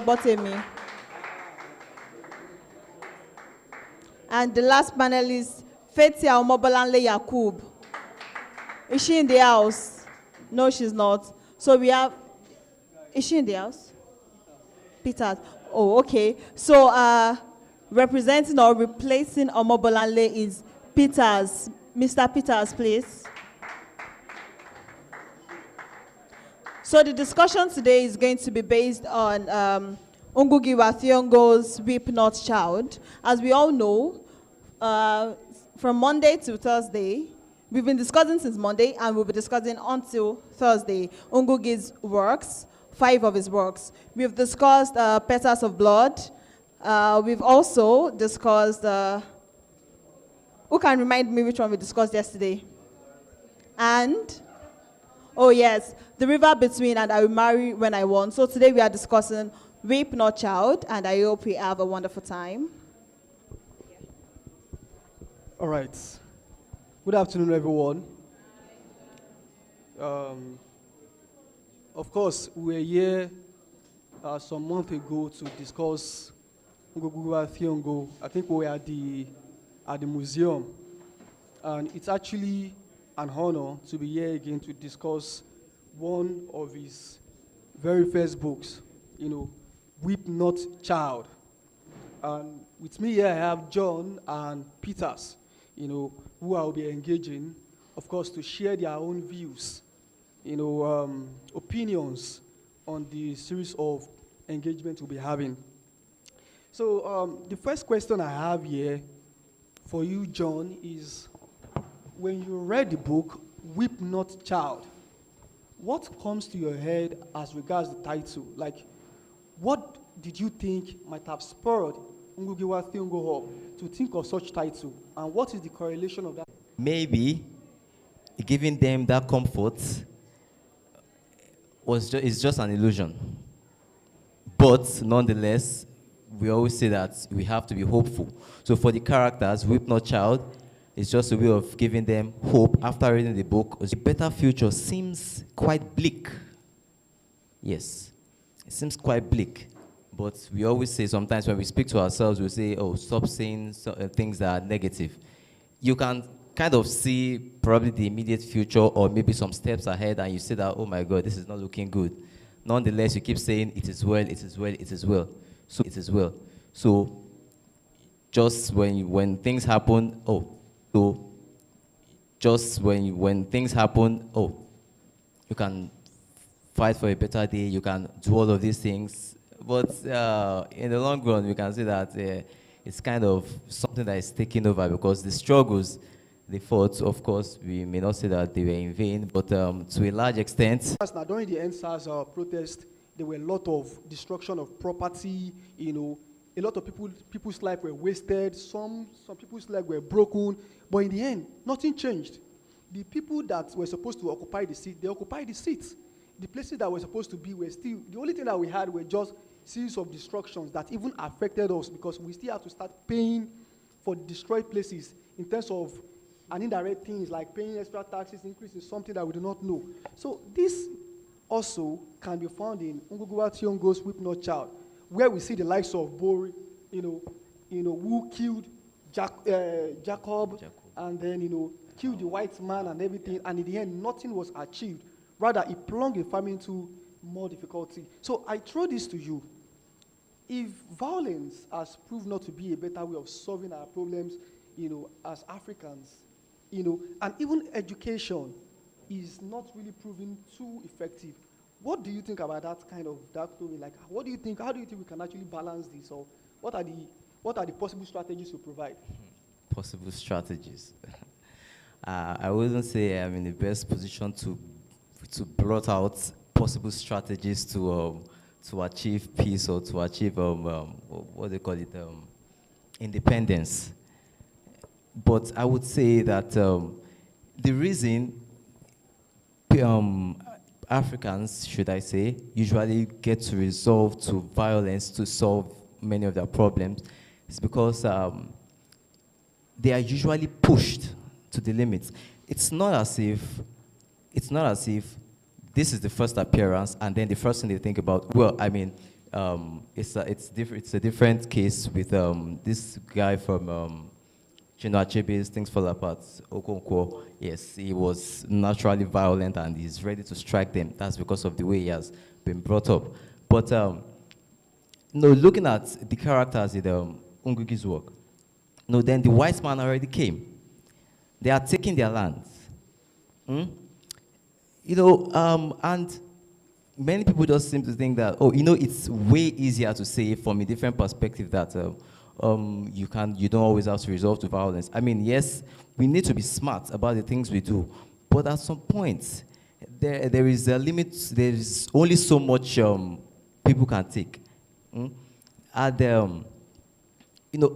Botemi. And the last panelist, Fetia Omobolanle Yakub. Is she in the house? No, she's not. So we have, is she in the house? Peter. Oh, okay. So representing or replacing Omobolanle is Peters. Mr. Peters, please. So the discussion today is going to be based on Ngugi wa Thiong'o's Weep Not Child. As we all know, from Monday to Thursday, we've been discussing since Monday, and we'll be discussing until Thursday, Ngugi's works, 5 of his works. We've discussed Petals of Blood. We've also discussed, who can remind me which one we discussed yesterday? And, oh yes, The River Between and I Will Marry When I Want. So today we are discussing Weep Not Child, and I hope we have a wonderful time. All right. Good afternoon, everyone. Of course, we were here some months ago to discuss Ngugi wa Thiong'o. I think we were at the museum, and it's actually an honor to be here again to discuss one of his very first books, Weep Not Child. And with me here, I have John and Peters, who I'll be engaging, of course, to share their own views, opinions on the series of engagements we'll be having. So the first question I have here for you, John, is when you read the book, Weep Not Child, what comes to your head as regards the title? Like, what did you think might have spurred Ngugi wa Thiong'o up to think of such title, and what is the correlation of that? Maybe giving them that comfort is just an illusion. But nonetheless, we always say that we have to be hopeful. So for the characters, Weep Not Child is just a way of giving them hope after reading the book. A better future seems quite bleak. Yes, it seems quite bleak. But we always say sometimes when we speak to ourselves, we say, oh, stop saying things that are negative. You can kind of see probably the immediate future or maybe some steps ahead, and you say that, oh my God, this is not looking good. Nonetheless, you keep saying, it is well, it is well, it is well. So it is well. So just when things happen, when things happen, you can fight for a better day, you can do all of these things. But in the long run, we can see that it's kind of something that is taking over, because the struggles they fought, of course, we may not say that they were in vain, but to a large extent. Now, during the NSAS protest, there were a lot of destruction of property, a lot of people's lives were wasted, some people's lives were broken, but in the end, nothing changed. The people that were supposed to occupy the seat, they occupied the seats. The places that were supposed to be were still, the only thing that we had were just series of destructions that even affected us, because we still had to start paying for destroyed places in terms of an indirect things like paying extra taxes, increasing something that we do not know. So this also can be found in Ngugi wa Thiong'o's Weep Not Child, where we see the likes of Bori, who killed Jacob, and then, killed the white man and everything, and in the end, nothing was achieved. Rather, it plunged the family into more difficulty. So I throw this to you. If violence has proved not to be a better way of solving our problems, as Africans, and even education is not really proving too effective, what do you think about that kind of dark story? Like, how do you think we can actually balance this, or what are the possible strategies to provide? Possible strategies. I wouldn't say I'm in the best position to blot out possible strategies to achieve peace or to achieve what they call it, independence. But I would say that the reason Africans, should I say, usually get to resort to violence to solve many of their problems is because they are usually pushed to the limits. It's not as if this is the first appearance and then the first thing they think about, well, I mean, It's a different case with this guy from Chino Achebe's Things Fall Apart, Okonkwo. Yes, he was naturally violent and he's ready to strike them. That's because of the way he has been brought up. But no, looking at the characters in Ngugi's work, no, then the white man already came. They are taking their lands. You know, and many people just seem to think that, oh, you know, it's way easier to say from a different perspective that you don't always have to resort to violence. I mean, yes, we need to be smart about the things we do, but at some point, there is a limit. There is only so much people can take. And you know,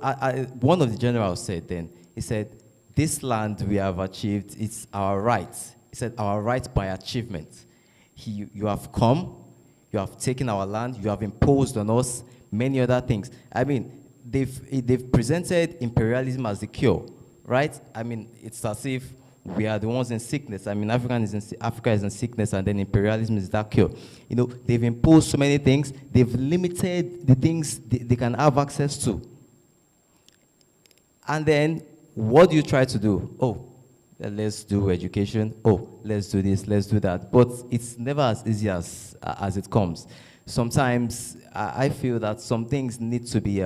one of the generals said then, he said, "This land we have achieved, it's our right." He said, "Our right by achievement. You have come, you have taken our land, you have imposed on us many other things." I mean, they've presented imperialism as the cure, right? I mean, it's as if we are the ones in sickness. I mean, Africa is in sickness, and then imperialism is that cure. You know, they've imposed so many things. They've limited the things they can have access to. And then, what do you try to do? Oh, let's do education. Oh, let's do this, let's do that. But it's never as easy as it comes. Sometimes, I feel that some things need to be,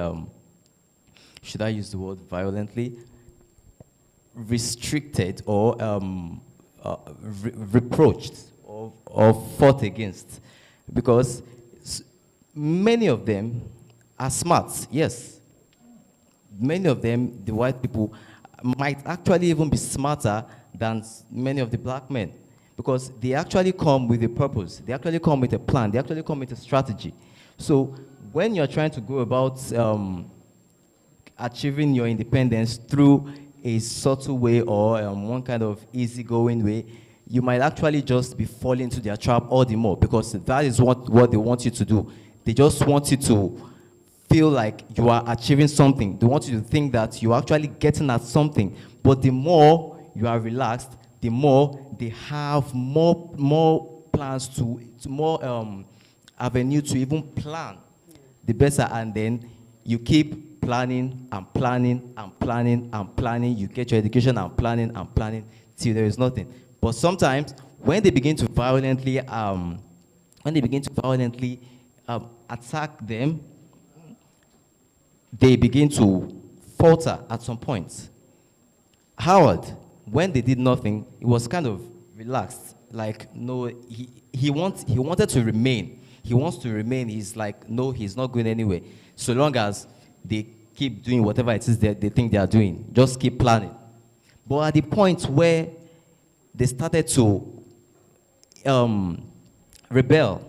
should I use the word violently? Restricted or reproached or fought against. Because many of them are smart, yes. Many of them, the white people, might actually even be smarter than many of the black men. Because they actually come with a purpose. They actually come with a plan. They actually come with a strategy. So when you're trying to go about achieving your independence through a subtle way or one kind of easygoing way, you might actually just be falling into their trap all the more, because that is what they want you to do. They just want you to feel like you are achieving something. They want you to think that you're actually getting at something. But the more you are relaxed, the more they have more plans to more avenue to even plan the better, and then you keep planning and planning and planning and planning. You get your education and planning till there is nothing. But sometimes when they begin to violently attack them, they begin to falter at some point. Howard, when they did nothing, he was kind of relaxed. Like, no, he wanted to remain. He wants to remain. He's like, no, he's not going anywhere. So long as they keep doing whatever it is that they think they are doing, just keep planning. But at the point where they started to rebel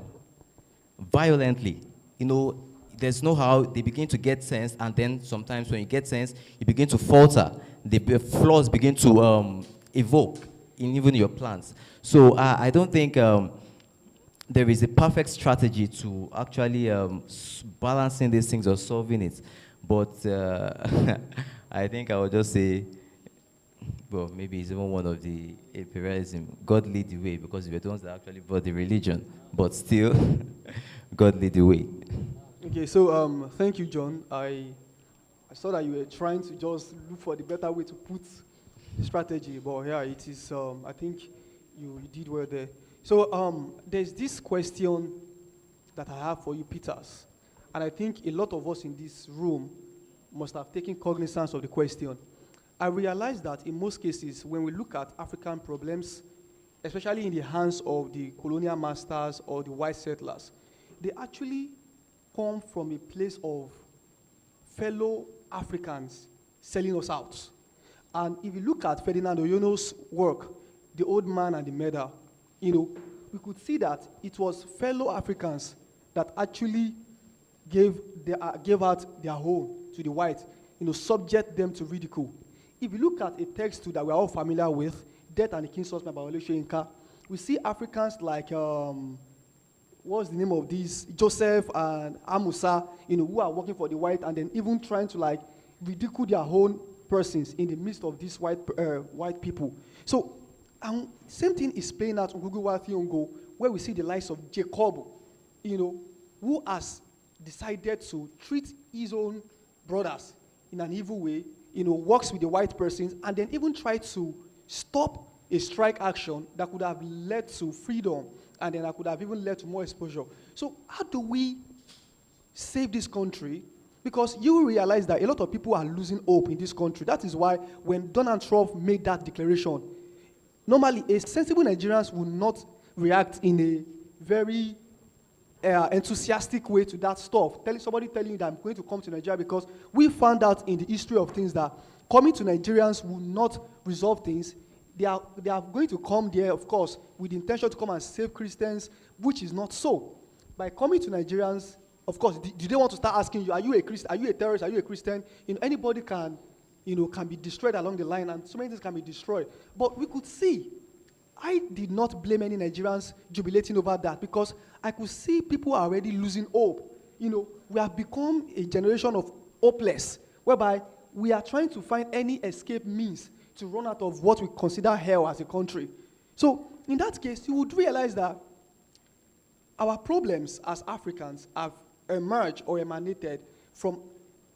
violently, you know, there's no how they begin to get sense, and then sometimes when you get sense, you begin to falter. The flaws begin to evoke in even your plans. So I don't think there is a perfect strategy to actually balancing these things or solving it. But I think I would just say, well, maybe it's even one of the imperialism. God lead the way, because we're the ones that actually brought the religion. But still, God lead the way. Okay, so thank you, John. I saw that you were trying to just look for the better way to put the strategy, but yeah, it is, I think you did well there. So there's this question that I have for you, Peters, and I think a lot of us in this room must have taken cognizance of the question. I realize that in most cases, when we look at African problems, especially in the hands of the colonial masters or the white settlers, they actually come from a place of fellow Africans selling us out. And if you look at Ferdinand Oyono's work, The Old Man and the Medal, you know, we could see that it was fellow Africans that actually gave out their home to the whites, you know, subject them to ridicule. If you look at a text too that we're all familiar with, Death and the King's Husband by Wole Soyinka, we see Africans like, what's the name of these? Joseph and Amusa, you know, who are working for the white and then even trying to like ridicule their own persons in the midst of these white people. So, same thing is playing out on Ngugi wa Thiong'o, where we see the likes of Jacob, you know, who has decided to treat his own brothers in an evil way, works with the white persons, and then even tried to stop a strike action that could have led to freedom, and then that could have even led to more exposure. So how do we save this country? Because you realize that a lot of people are losing hope in this country. That is why when Donald Trump made that declaration, normally a sensible Nigerians would not react in a very enthusiastic way to that stuff. Somebody telling you that I'm going to come to Nigeria, because we found out in the history of things that coming to Nigerians will not resolve things. They are going to come there, of course, with the intention to come and save Christians, which is not so. By coming to Nigerians, of course, do they want to start asking you, are you a Christian? Are you a terrorist? Are you a Christian? Anybody can be destroyed along the line, and so many things can be destroyed. But we could see, I did not blame any Nigerians jubilating over that, because I could see people are already losing hope. We have become a generation of hopeless, whereby we are trying to find any escape means to run out of what we consider hell as a country. So in that case, you would realize that our problems as Africans have emerged or emanated from,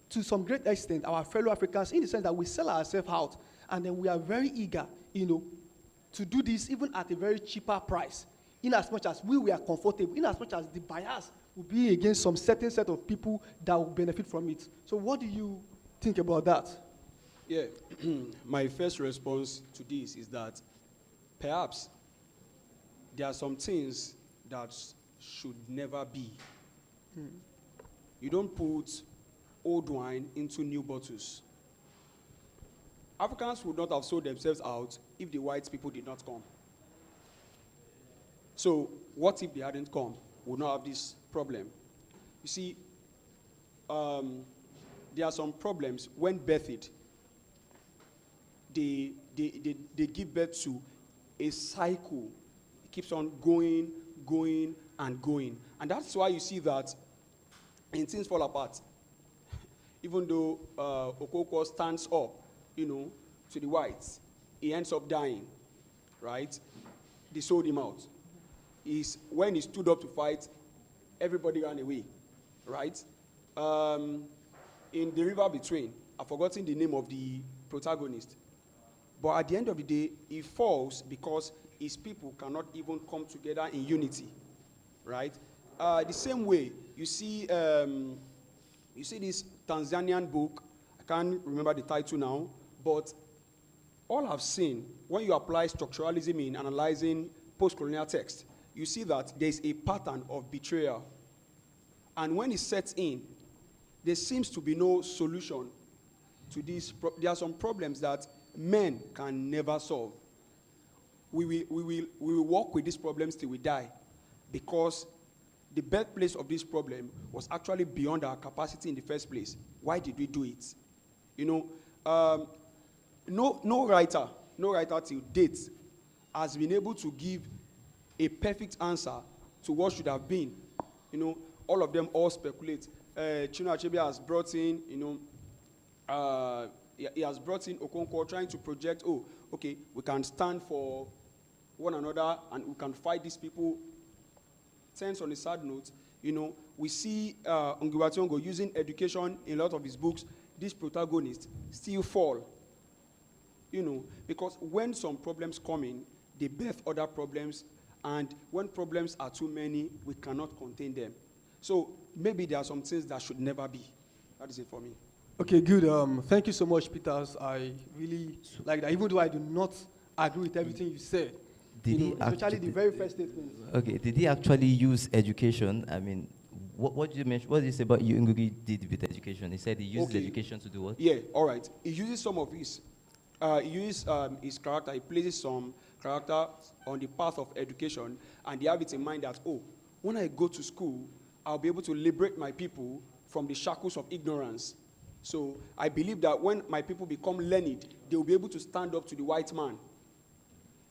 to some great extent, our fellow Africans, in the sense that we sell ourselves out, and then we are very eager, to do this even at a very cheaper price, in as much as we were comfortable, in as much as the bias will be against some certain set of people that will benefit from it. So what do you think about that? Yeah, my first response to this is that perhaps there are some things that should never be. You don't put old wine into new bottles. Africans would not have sold themselves out if the white people did not come. So what if they hadn't come? We would not have this problem. You see, there are some problems when birthed. They give birth to a cycle. It keeps on going, and going. And that's why you see that and things fall apart. Even though Okonkwo stands up, to the whites, he ends up dying, right? They sold him out. When he stood up to fight, everybody ran away, right? In the river between, I've forgotten the name of the protagonist. But at the end of the day, he falls because his people cannot even come together in unity, right? The same way, you see this Tanzanian book. I can't remember the title now, but all I've seen, when you apply structuralism in analyzing post-colonial text, you see that there's a pattern of betrayal. And when it sets in, there seems to be no solution to this. There are some problems that men can never solve. We will work with these problems till we die, because the birthplace of this problem was actually beyond our capacity in the first place. Why did we do it? No writer till date has been able to give a perfect answer to what should have been. All of them all speculate. Chinua Achebe has brought in, he has brought in Okonkwo trying to project, we can stand for one another and we can fight these people. Tense on a sad note, we see Ngugi using education in a lot of his books. These protagonists still fall, because when some problems come in, they birth other problems, and when problems are too many, we cannot contain them. So maybe there are some things that should never be. That is it for me. Okay, good. Thank you so much, Peters. I really like that, even though I do not agree with everything you said. Especially the very first statement. Okay, did he actually use education? I mean, what did you mention? What did you say about you, Ngugi, did with education? He said he used education to do what? Yeah, all right. He uses some of his, his character. He places some character on the path of education, and they have it in mind that, when I go to school, I'll be able to liberate my people from the shackles of ignorance. So I believe that when my people become learned, they will be able to stand up to the white man.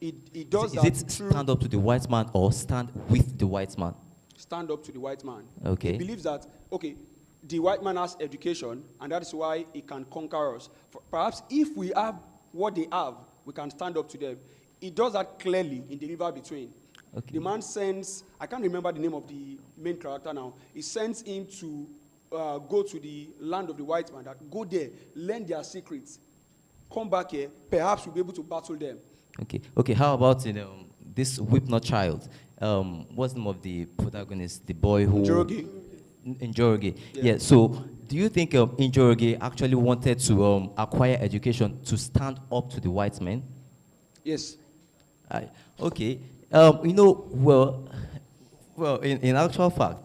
It does that. Is it stand up to the white man or stand with the white man? Stand up to the white man. Okay. He believes that, the white man has education, and that is why he can conquer us. Perhaps if we have what they have, we can stand up to them. It does that clearly in the river between. Okay. The man sends, I can't remember the name of the main character now. He sends him to go to the land of the white man, that go there, learn their secrets, come back here, perhaps we'll be able to battle them. Okay. Okay. How about this Whip Not Child? What's the name of the protagonist? The boy who Njoroge. Yeah. So, do you think Njoroge actually wanted to acquire education to stand up to the white men? Yes. Okay. In actual fact,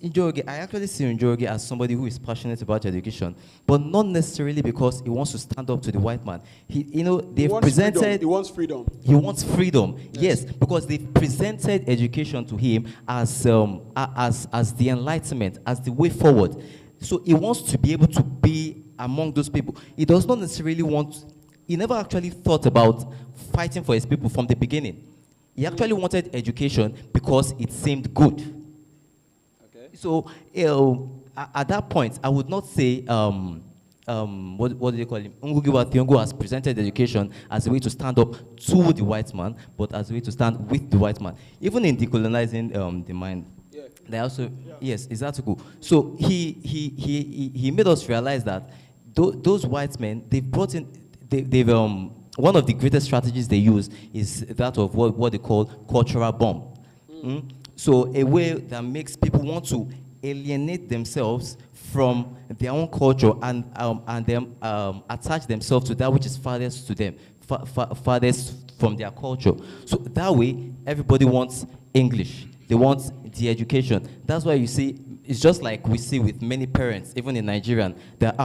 Njoroge, I actually see Njoroge as somebody who is passionate about education, but not necessarily because he wants to stand up to the white man. They've presented. He wants freedom. He wants freedom. Yes, because they've presented education to him as the enlightenment, as the way forward. So he wants to be able to be among those people. He does not necessarily want. He never actually thought about fighting for his people from the beginning. He actually wanted education because it seemed good. So at that point, I would not say, what do they call him? Ngugi wa Thiong'o has presented education as a way to stand up to the white man, but as a way to stand with the white man. Even in decolonizing the mind, they also, yes, is that cool? So he made us realize that those white men, they've brought in, one of the greatest strategies they use is that of what they call cultural bomb. So a way that makes people want to alienate themselves from their own culture and attach themselves to that which is farthest to them, farthest from their culture. So that way, everybody wants English. They want the education. That's why you see, it's just like we see with many parents, even in Nigeria, that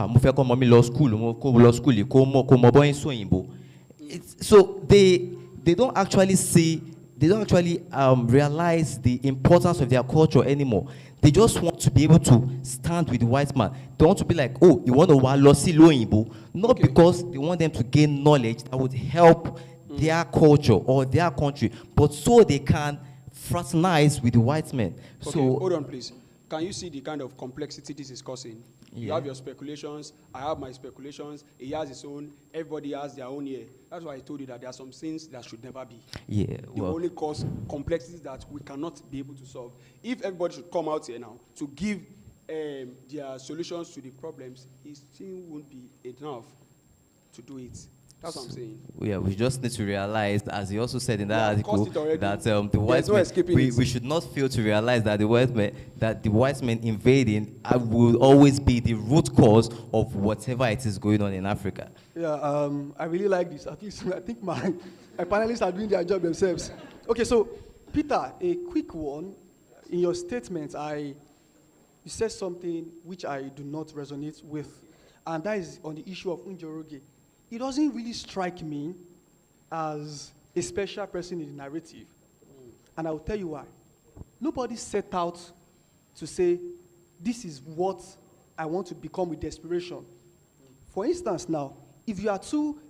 so they don't actually see. They don't actually realize the importance of their culture anymore. They just want to be able to stand with the white man. They want to be like, oh, you want to walosi loyinbo, not because they want them to gain knowledge that would help their culture or their country, but so they can fraternize with the white men. Okay, so hold on, please. Can you see the kind of complexity this is causing? You have your speculations, I have my speculations, he has his own, everybody has their own here. That's why I told you that there are some things that should never be. Yeah, they will only cause complexities that we cannot be able to solve. If everybody should come out here now to give their solutions to the problems, it still won't be enough to do it. That's what I'm saying. Yeah, we just need to realize, as he also said in that article, that the white men, we should not fail to realize that the white men invading will always be the root cause of whatever it is going on in Africa. Yeah, I really like this. At least I think my panelists are doing their job themselves. Okay, so Peter, a quick one. In your statement, you said something which I do not resonate with, and that is on the issue of Njoroge. It doesn't really strike me as a special person in the narrative. And I will tell you why. Nobody set out to say, this is what I want to become with desperation. For instance now, if you are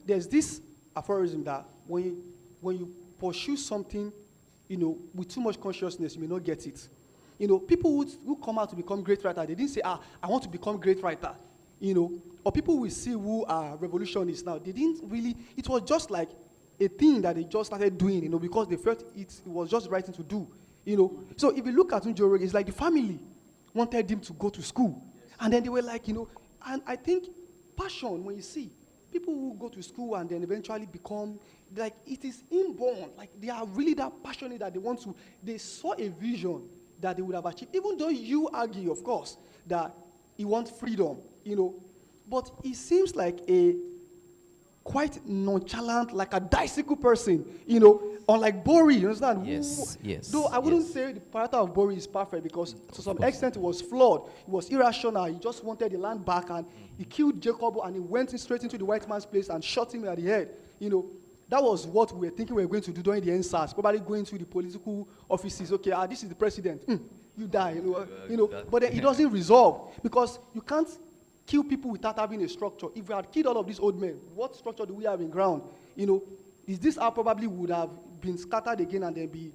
there's this aphorism that when you pursue something, with too much consciousness, you may not get it. People who come out to become great writer, they didn't say, I want to become great writer. Or people we see who are revolutionists now, they didn't really, it was just like a thing that they just started doing, because they felt it was just the right thing to do, So if you look at Njoroge, it's like the family wanted him to go to school. Yes. And then they were like, and I think passion, when you see people who go to school and then eventually become, like, it is inborn, like they are really that passionate that they saw a vision that they would have achieved, even though you argue, of course, that he wants freedom, But he seems like a quite nonchalant, like a bicycle person, unlike Bori, you understand? Yes. Though I wouldn't say the character of Bori is perfect because to some extent it was flawed. It was irrational. He just wanted the land back and he killed Jacob and he went straight into the white man's place and shot him at the head. That was what we were thinking we were going to do during the NSAS, probably going to the political offices. Okay, this is the president. You die, But then it doesn't resolve because you can't kill people without having a structure. If we had killed all of these old men, what structure do we have in ground? Is this how probably would have been scattered again and then be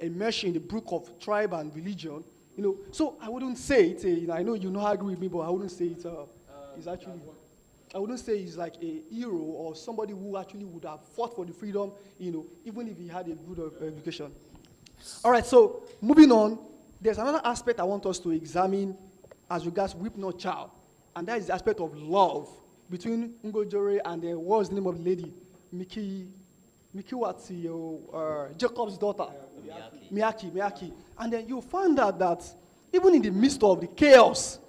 immersed in the brook of tribe and religion? So I wouldn't say it. I know you agree with me, but I wouldn't say it's actually. I wouldn't say he's like a hero or somebody who actually would have fought for the freedom, even if he had a good education. All right, so moving on, there's another aspect I want us to examine as regards Weep Not Child, and that is the aspect of love between Ngojore and what was the name of the lady? Miki Jacob's daughter, Miyaki. And then you find out that even in the midst of the chaos,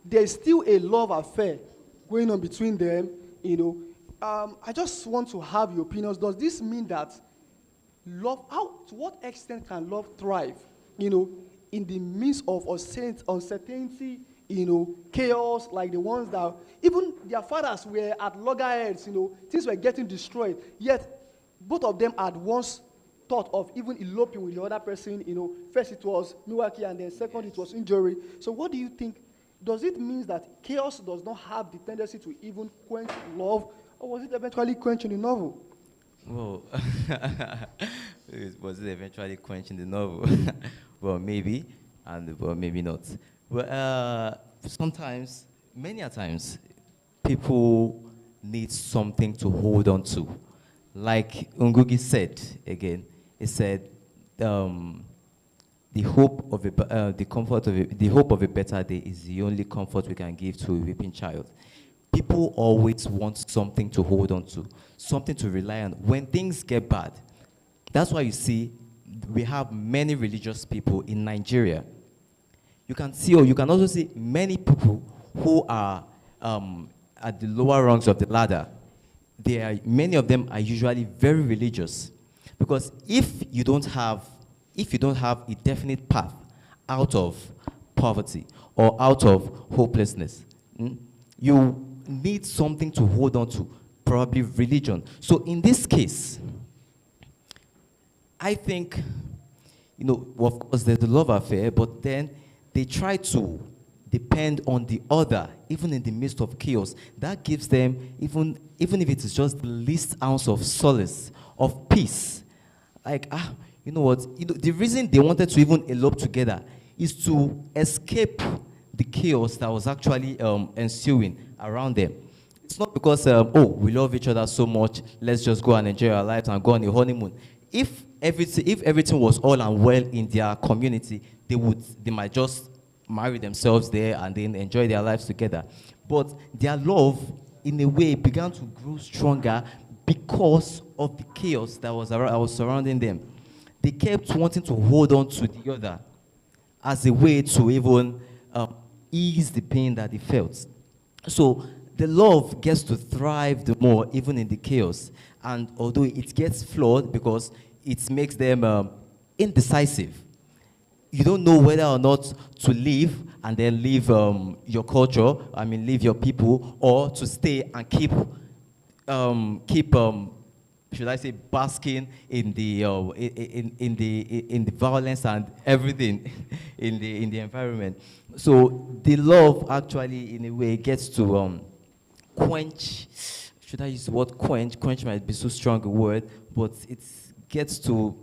there's still a love affair going on between them. I just want to have your opinions. Does this mean that love, to what extent can love thrive, in the midst of uncertainty, chaos, like the ones that even their fathers were at loggerheads, things were getting destroyed, yet both of them had once thought of even eloping with the other person. First it was Milwaukee, and then second it was injury. So what do you think? Does it mean that chaos does not have the tendency to even quench love, or was it eventually quenched in the novel? Well, was it eventually quenched in the novel? Well, maybe, and well, maybe not. Well, sometimes, many a times, people need something to hold on to. Like Ngugi said again, he said, the hope of a better day is the only comfort we can give to a weeping child. People always want something to hold on to, something to rely on when things get bad. That's why you see we have many religious people in Nigeria. You can see, or you can also see many people who are at the lower rungs of the ladder. Many of them are usually very religious, because if you don't have a definite path out of poverty or out of hopelessness, you need something to hold on to, probably religion. So in this case, I think, of course there's the love affair, but then they try to depend on the other, even in the midst of chaos. That gives them, even if it is just the least ounce of solace, of peace. Like, you know what? The reason they wanted to even elope together is to escape the chaos that was actually ensuing around them. It's not because, we love each other so much, let's just go and enjoy our lives and go on a honeymoon. If everything was all and well in their community, they might just marry themselves there and then enjoy their lives together. But their love, in a way, began to grow stronger because of the chaos that was surrounding them. They kept wanting to hold on to the other as a way to even ease the pain that they felt. So the love gets to thrive the more, even in the chaos. And although it gets flawed because it makes them indecisive. You don't know whether or not to leave and then leave your culture, leave your people, or to stay and keep should I say, basking in the violence and everything in the environment. So the love actually, in a way, gets to quench. Should I use the word quench? Quench might be so strong a word, but it gets to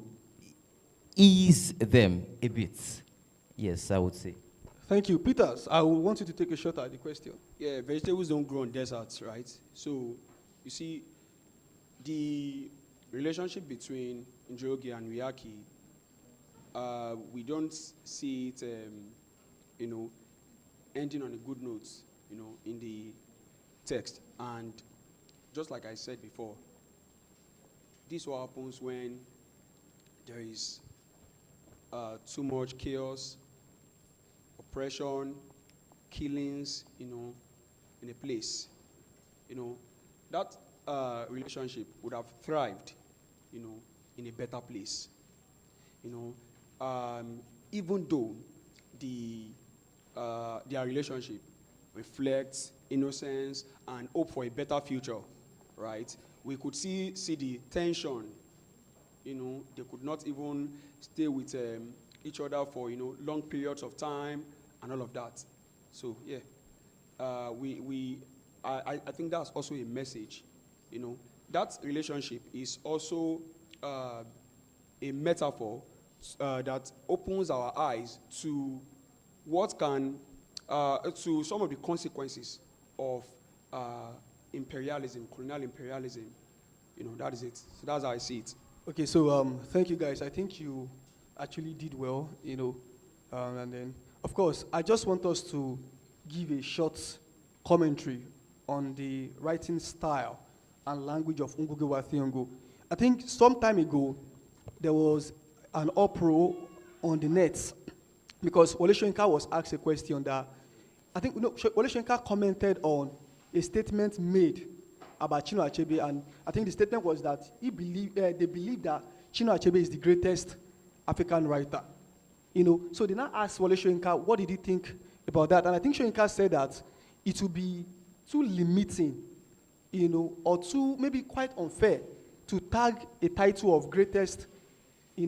ease them a bit. Yes, I would say. Thank you. Peters, I would want you to take a shot at the question. Yeah, vegetables don't grow on deserts, right? So, you see, the relationship between Ngugi and Miyaki, we don't see it, ending on a good note, in the text. And just like I said before, this what happens when there is too much chaos, oppression, killings, in a place. That relationship would have thrived, in a better place. Even though their relationship reflects innocence and hope for a better future, right? We could see the tension. They could not even stay with each other for long periods of time and all of that. So yeah, I think that's also a message. That relationship is also a metaphor that opens our eyes to what can to some of the consequences of imperialism, colonial imperialism. You know, that is it. So that's how I see it. Okay, so thank you guys. I think you actually did well, and then, of course, I just want us to give a short commentary on the writing style and language of Ngugi wa Thiong'o. I think some time ago, there was an uproar on the net because Wole Soyinka was asked a question that, I think, Wole Soyinka commented on a statement made about Chinua Achebe, and I think the statement was that they believe that Chinua Achebe is the greatest African writer. So they now asked Wole Soyinka, what did he think about that? And I think Soyinka said that it would be too limiting, or too maybe quite unfair to tag a title of greatest,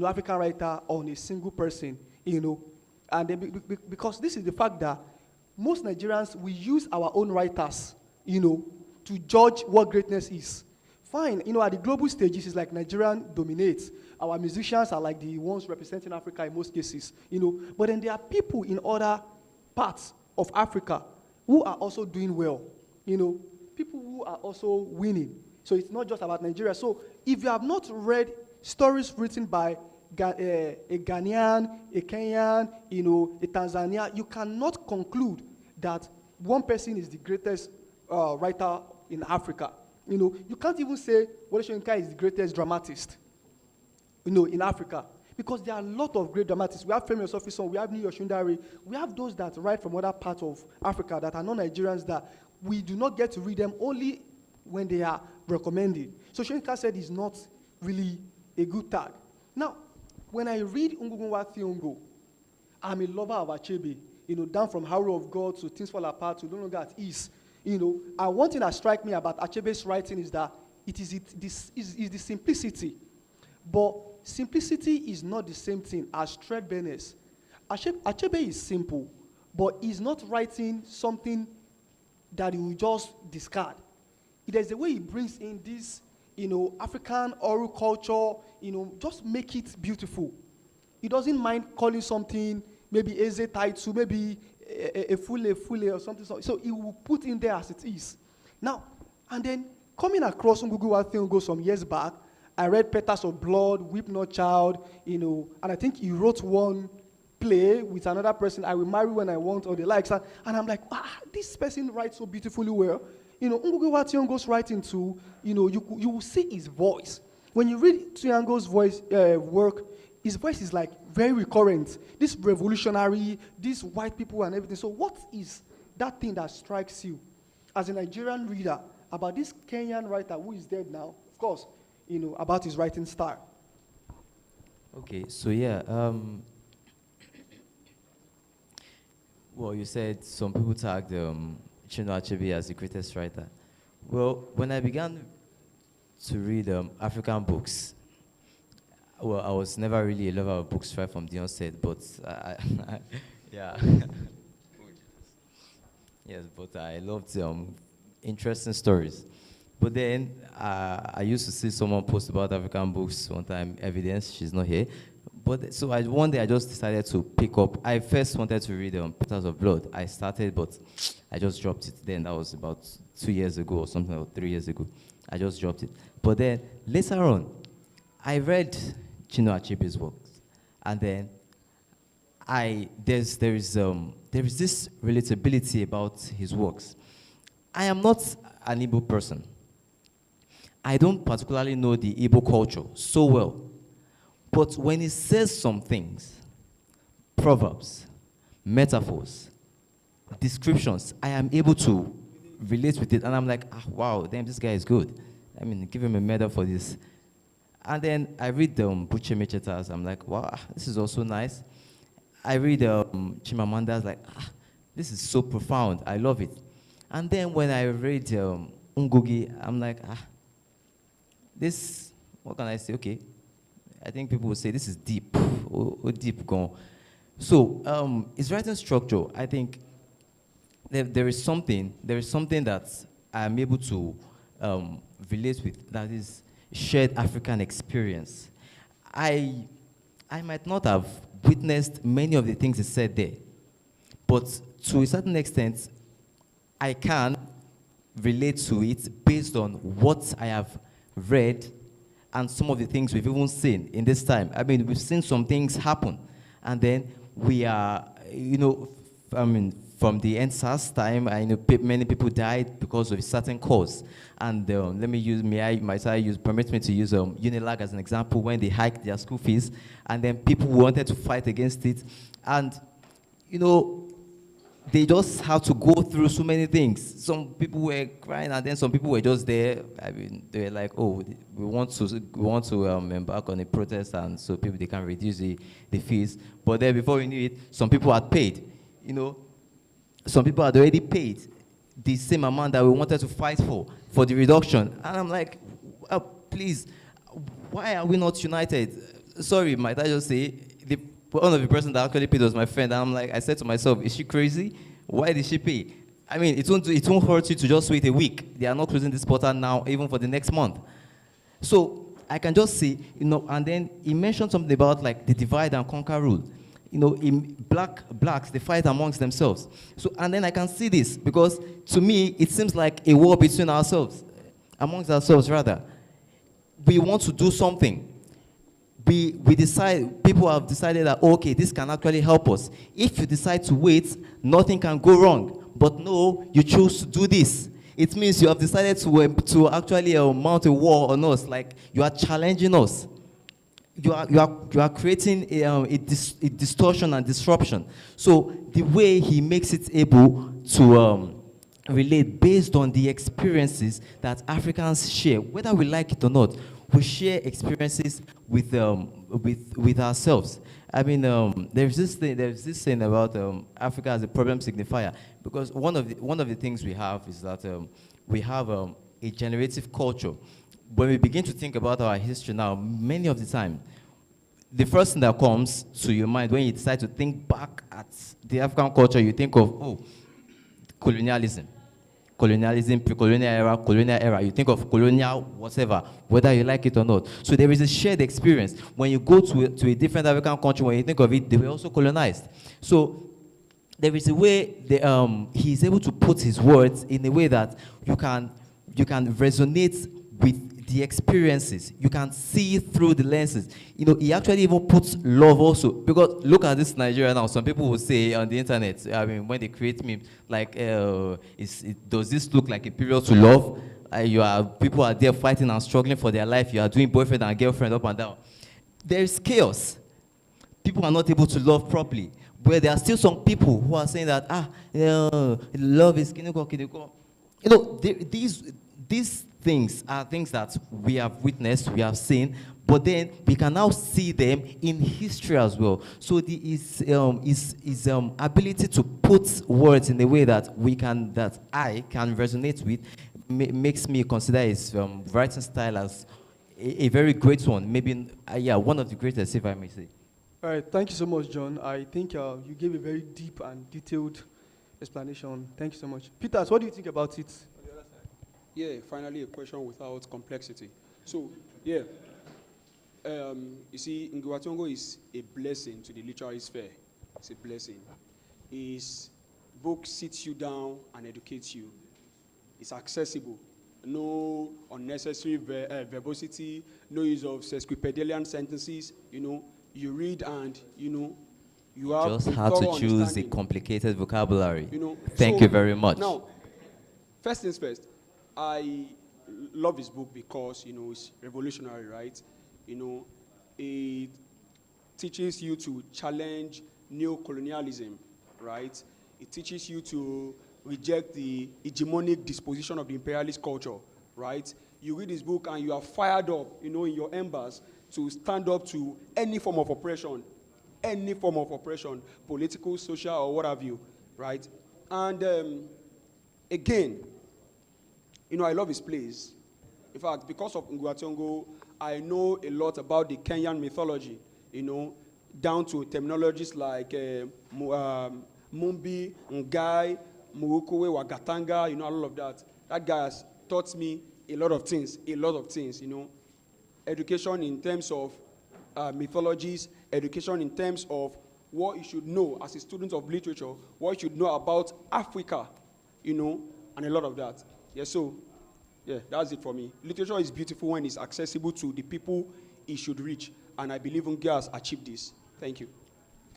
African writer on a single person, and then because this is the fact that most Nigerians, we use our own writers, to judge what greatness is. Fine, at the global stages, it's like Nigerian dominates. Our musicians are like the ones representing Africa in most cases, But then there are people in other parts of Africa who are also doing well, People who are also winning. So it's not just about Nigeria. So if you have not read stories written by a Ghanaian, a Kenyan, a Tanzania, you cannot conclude that one person is the greatest writer in Africa. You can't even say Wole Soyinka is the greatest dramatist, in Africa. Because there are a lot of great dramatists. We have Femi Osofison, we have Niyo Shundari, we have those that write from other parts of Africa that are non-Nigerians that we do not get to read them only when they are recommended. So Soyinka said it's not really a good tag. Now, when I read Ngugi wa Thiong'o, I'm a lover of Achebe, down from Hour of God to Things Fall Apart to No Longer at Ease. And one thing that strikes me about Achebe's writing is that it is the simplicity. But simplicity is not the same thing as threadbareness. Achebe is simple, but he's not writing something that he will just discard. There's a way he brings in this, African oral culture, just make it beautiful. He doesn't mind calling something maybe Eze title, maybe a fule or something. So he will put in there as it is. Now, and then coming across Ngugi wa Thiong'o some years back, I read Petals of Blood, Weep Not Child, and I think he wrote one play with another person, I Will Marry When I Want, or the likes. And I'm like, this person writes so beautifully well. Ngugi wa Thiong'o's writing too, you will see his voice. When you read Thiong'o's work, his voice is like very recurrent. This revolutionary, these white people and everything. So what is that thing that strikes you as a Nigerian reader about this Kenyan writer who is dead now, of course, about his writing style? Okay, so yeah, well, you said some people tagged Chinua Achebe as the greatest writer. Well, when I began to read African books, well, I was never really a lover of books right from the onset, but yeah. Yes, but I loved interesting stories. But then I used to see someone post about African books one time, Evidence, she's not here. But so one day I just decided to pick up. I first wanted to read Petals of Blood. I started, but I just dropped it then. That was about 2 years ago or something, or 3 years ago. I just dropped it. But then later on, I read Chinua Achebe's works, and then there is this relatability about his works. I am not an Igbo person. I don't particularly know the Igbo culture so well. But when he says some things, proverbs, metaphors, descriptions, I am able to relate with it. And I'm like, wow, damn, this guy is good. I mean, give him a medal for this. And then I read Buche Mechetas. I'm like, wow, this is also nice. I read Chimamanda's, like, this is so profound. I love it. And then when I read Ngugi, I'm like, this, what can I say? Okay. I think people will say this is deep, or deep gone. So his writing structure, I think there is something that I'm able to relate with, that is shared African experience. I might not have witnessed many of the things he said there, but to a certain extent, I can, relate to it based on what I have read and some of the things we've even seen in this time. I mean, we've seen some things happen, and then we are, you know, from the NSAS time, I know many people died because of a certain cause. And let me use, permit me to use Unilag as an example, when they hiked their school fees, and then people wanted to fight against it. And, you know, they just have to go through so many things. Some people were crying, and then some people were just there. I mean, they were like, "Oh, we want to embark on a protest, and so people they can reduce the fees." But then, before we knew it, some people had paid. You know, some people had already paid the same amount that we wanted to fight for the reduction. And I'm like, please, why are we not united? Sorry, might I just say, one of the person that actually paid was my friend. And I'm like, I said to myself, is she crazy? Why did she pay? I mean, it won't hurt you to just wait a week. They are not closing this portal now, even for the next month. So I can just see, you know, and then he mentioned something about like the divide and conquer rule. You know, in blacks, they fight amongst themselves. So, and then I can see this, because to me, it seems like a war between ourselves, amongst ourselves rather. We want to do something. People have decided that, okay, this can actually help us. If you decide to wait, nothing can go wrong. But no, you choose to do this. It means you have decided to actually mount a war on us, like you are challenging us. You are creating a distortion and disruption. So the way he makes it able to relate based on the experiences that Africans share, whether we like it or not, we share experiences with ourselves. I mean, there's this thing about Africa as a problem signifier, because one of the things we have is that we have a generative culture. When we begin to think about our history now, many of the time, the first thing that comes to your mind when you decide to think back at the African culture, you think of, oh, colonialism, pre-colonial era, you think of colonial whatever, whether you like it or not. So there is a shared experience. When you go to a different African country, when you think of it, they were also colonized. So there is a way he's able to put his words in a way that you can resonate with the experiences. You can see through the lenses. You know, he actually even puts love also. Because look at this Nigeria now. Some people will say on the internet, I mean, when they create memes, like, does this look like a period to love? People are there fighting and struggling for their life. You are doing boyfriend and girlfriend up and down. There is chaos. People are not able to love properly. But there are still some people who are saying that, love is kiniko. You know, these things are things that we have witnessed, we have seen, but then we can now see them in history as well. So his ability to put words in a way that I can resonate with makes me consider his writing style as a very great one. Maybe, one of the greatest, if I may say. All right, thank you so much, John. I think you gave a very deep and detailed explanation. Thank you so much. Peters, what do you think about it? Yeah, finally a question without complexity. So, yeah, you see, Ngugi is a blessing to the literary sphere. It's a blessing. His book sits you down and educates you. It's accessible. No unnecessary verbosity, no use of sesquipedalian sentences. You know, you read and, you know, you have just how to choose a complicated vocabulary. You know, Thank you very much. Now, first things first, I love his book because, you know, it's revolutionary, right? You know, it teaches you to challenge neo-colonialism, right? It teaches you to reject the hegemonic disposition of the imperialist culture, right? You read this book and you are fired up, you know, in your embers to stand up to any form of oppression, political, social, or what have you, right? And again, you know, I love his plays. In fact, because of Ngugi, I know a lot about the Kenyan mythology, you know, down to terminologies like Mumbi, Ngai, Murukowe, Wagatanga, you know, all of that. That guy has taught me a lot of things, you know. Education in terms of mythologies, education in terms of what you should know as a student of literature, what you should know about Africa, you know, and a lot of that. Yeah, so, yeah, that's it for me. Literature is beautiful when it's accessible to the people it should reach, and I believe Ngugi has achieved this. Thank you.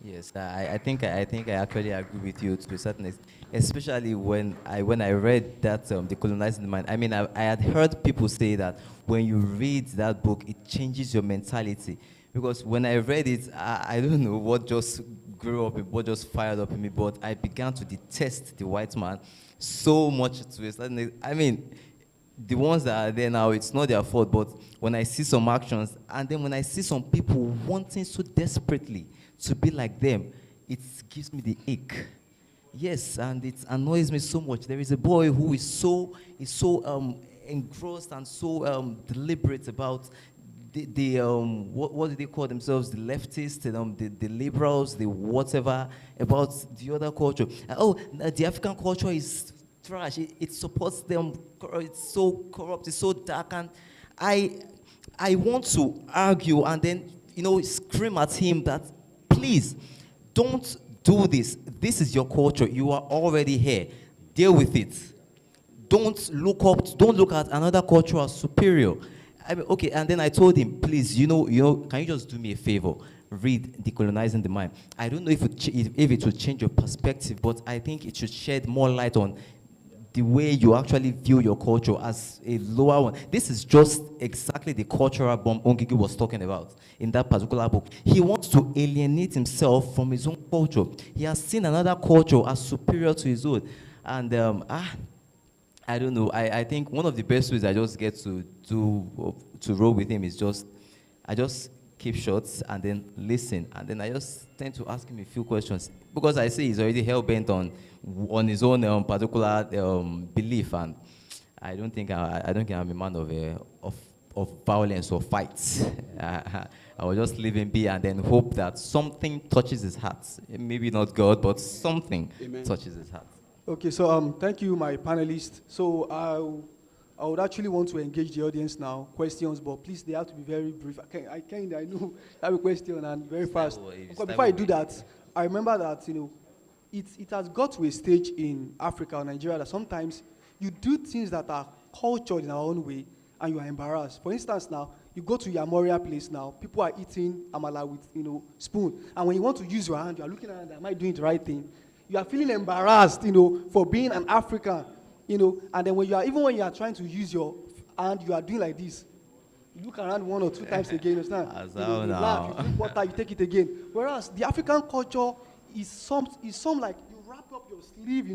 Yes, I think I actually agree with you to a certain extent, especially when I read that decolonizing the mind. I mean, I had heard people say that when you read that book, it changes your mentality. Because when I read it, I don't know what just grew up, what just fired up in me, but I began to detest the white man so much to a certain extent. I mean, the ones that are there now, it's not their fault, but when I see some actions, and then when I see some people wanting so desperately to be like them, it gives me the ache. Yes, and it annoys me so much. There is a boy who is so engrossed and so deliberate about what do they call themselves? The leftists, the liberals, the whatever, about the other culture. The African culture is trash. It supports them. It's so corrupt. It's so dark. And I want to argue and then scream at him that please don't do this. This is your culture. You are already here. Deal with it. Don't look at another culture as superior. I mean, okay, and then I told him, please, can you just do me a favor? Read Decolonizing the Mind. I don't know if it would change your perspective, but I think it should shed more light on the way you actually view your culture as a lower one. This is just exactly the cultural bomb Ngugi was talking about in that particular book. He wants to alienate himself from his own culture. He has seen another culture as superior to his own. And I don't know. I think one of the best ways I just get to roll with him is I just keep short and then listen, and then I just tend to ask him a few questions because I see he's already hell bent on his own particular belief, and I don't think I'm a man of violence or fights. I will just leave him be and then hope that something touches his heart. Maybe not God, but something Amen. touches his heart. Okay, so thank you, my panelists. So I would actually want to engage the audience now. Questions, but please, they have to be very brief. I know I have a question and very fast. But before I do that, I remember that it has got to a stage in Africa or Nigeria that sometimes you do things that are cultured in our own way, and you are embarrassed. For instance, now you go to Yamoria place now, people are eating amala with spoon, and when you want to use your hand, you are looking around, am I doing the right thing? You are feeling embarrassed, for being an African, and then when you are trying to use your hand, you are doing like this. You look around 1 or 2 times again, you understand? You laugh, you drink water, you take it again. Whereas the African culture is some like you wrap up your sleeve,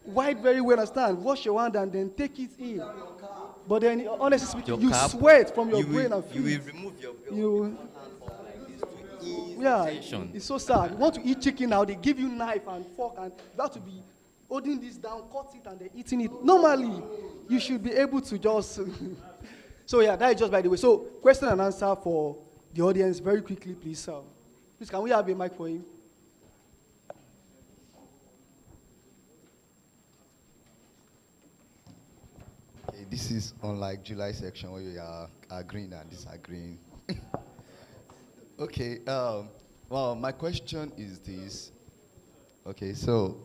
wipe very well, understand? Wash your hand and then take it in. But then, honestly speaking, you sweat from your brain and feel. You will remove your yeah, it's so sad. You want to eat chicken now, they give you knife and fork, and you have to be holding this down, cut it, and then eating it. Normally, you should be able to just... So yeah, that is just by the way. So question and answer for the audience very quickly, please. Please, can we have a mic for him? Okay, this is unlike July section where you are agreeing and disagreeing. Okay, well, my question is this. Okay, so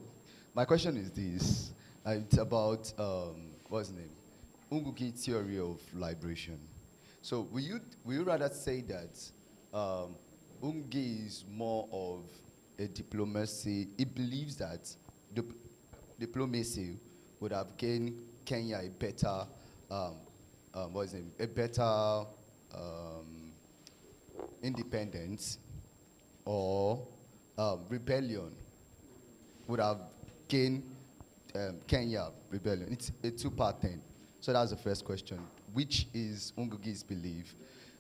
my question is this. It's about, what's his name? Ngugi theory of liberation. So will you rather say that Ngugi is more of a diplomacy? He believes that diplomacy would have gained Kenya a better, what's his name? A better independence, or rebellion would have gained Kenya rebellion. It's a two-part thing. So that's the first question. Which is Ngugi's belief?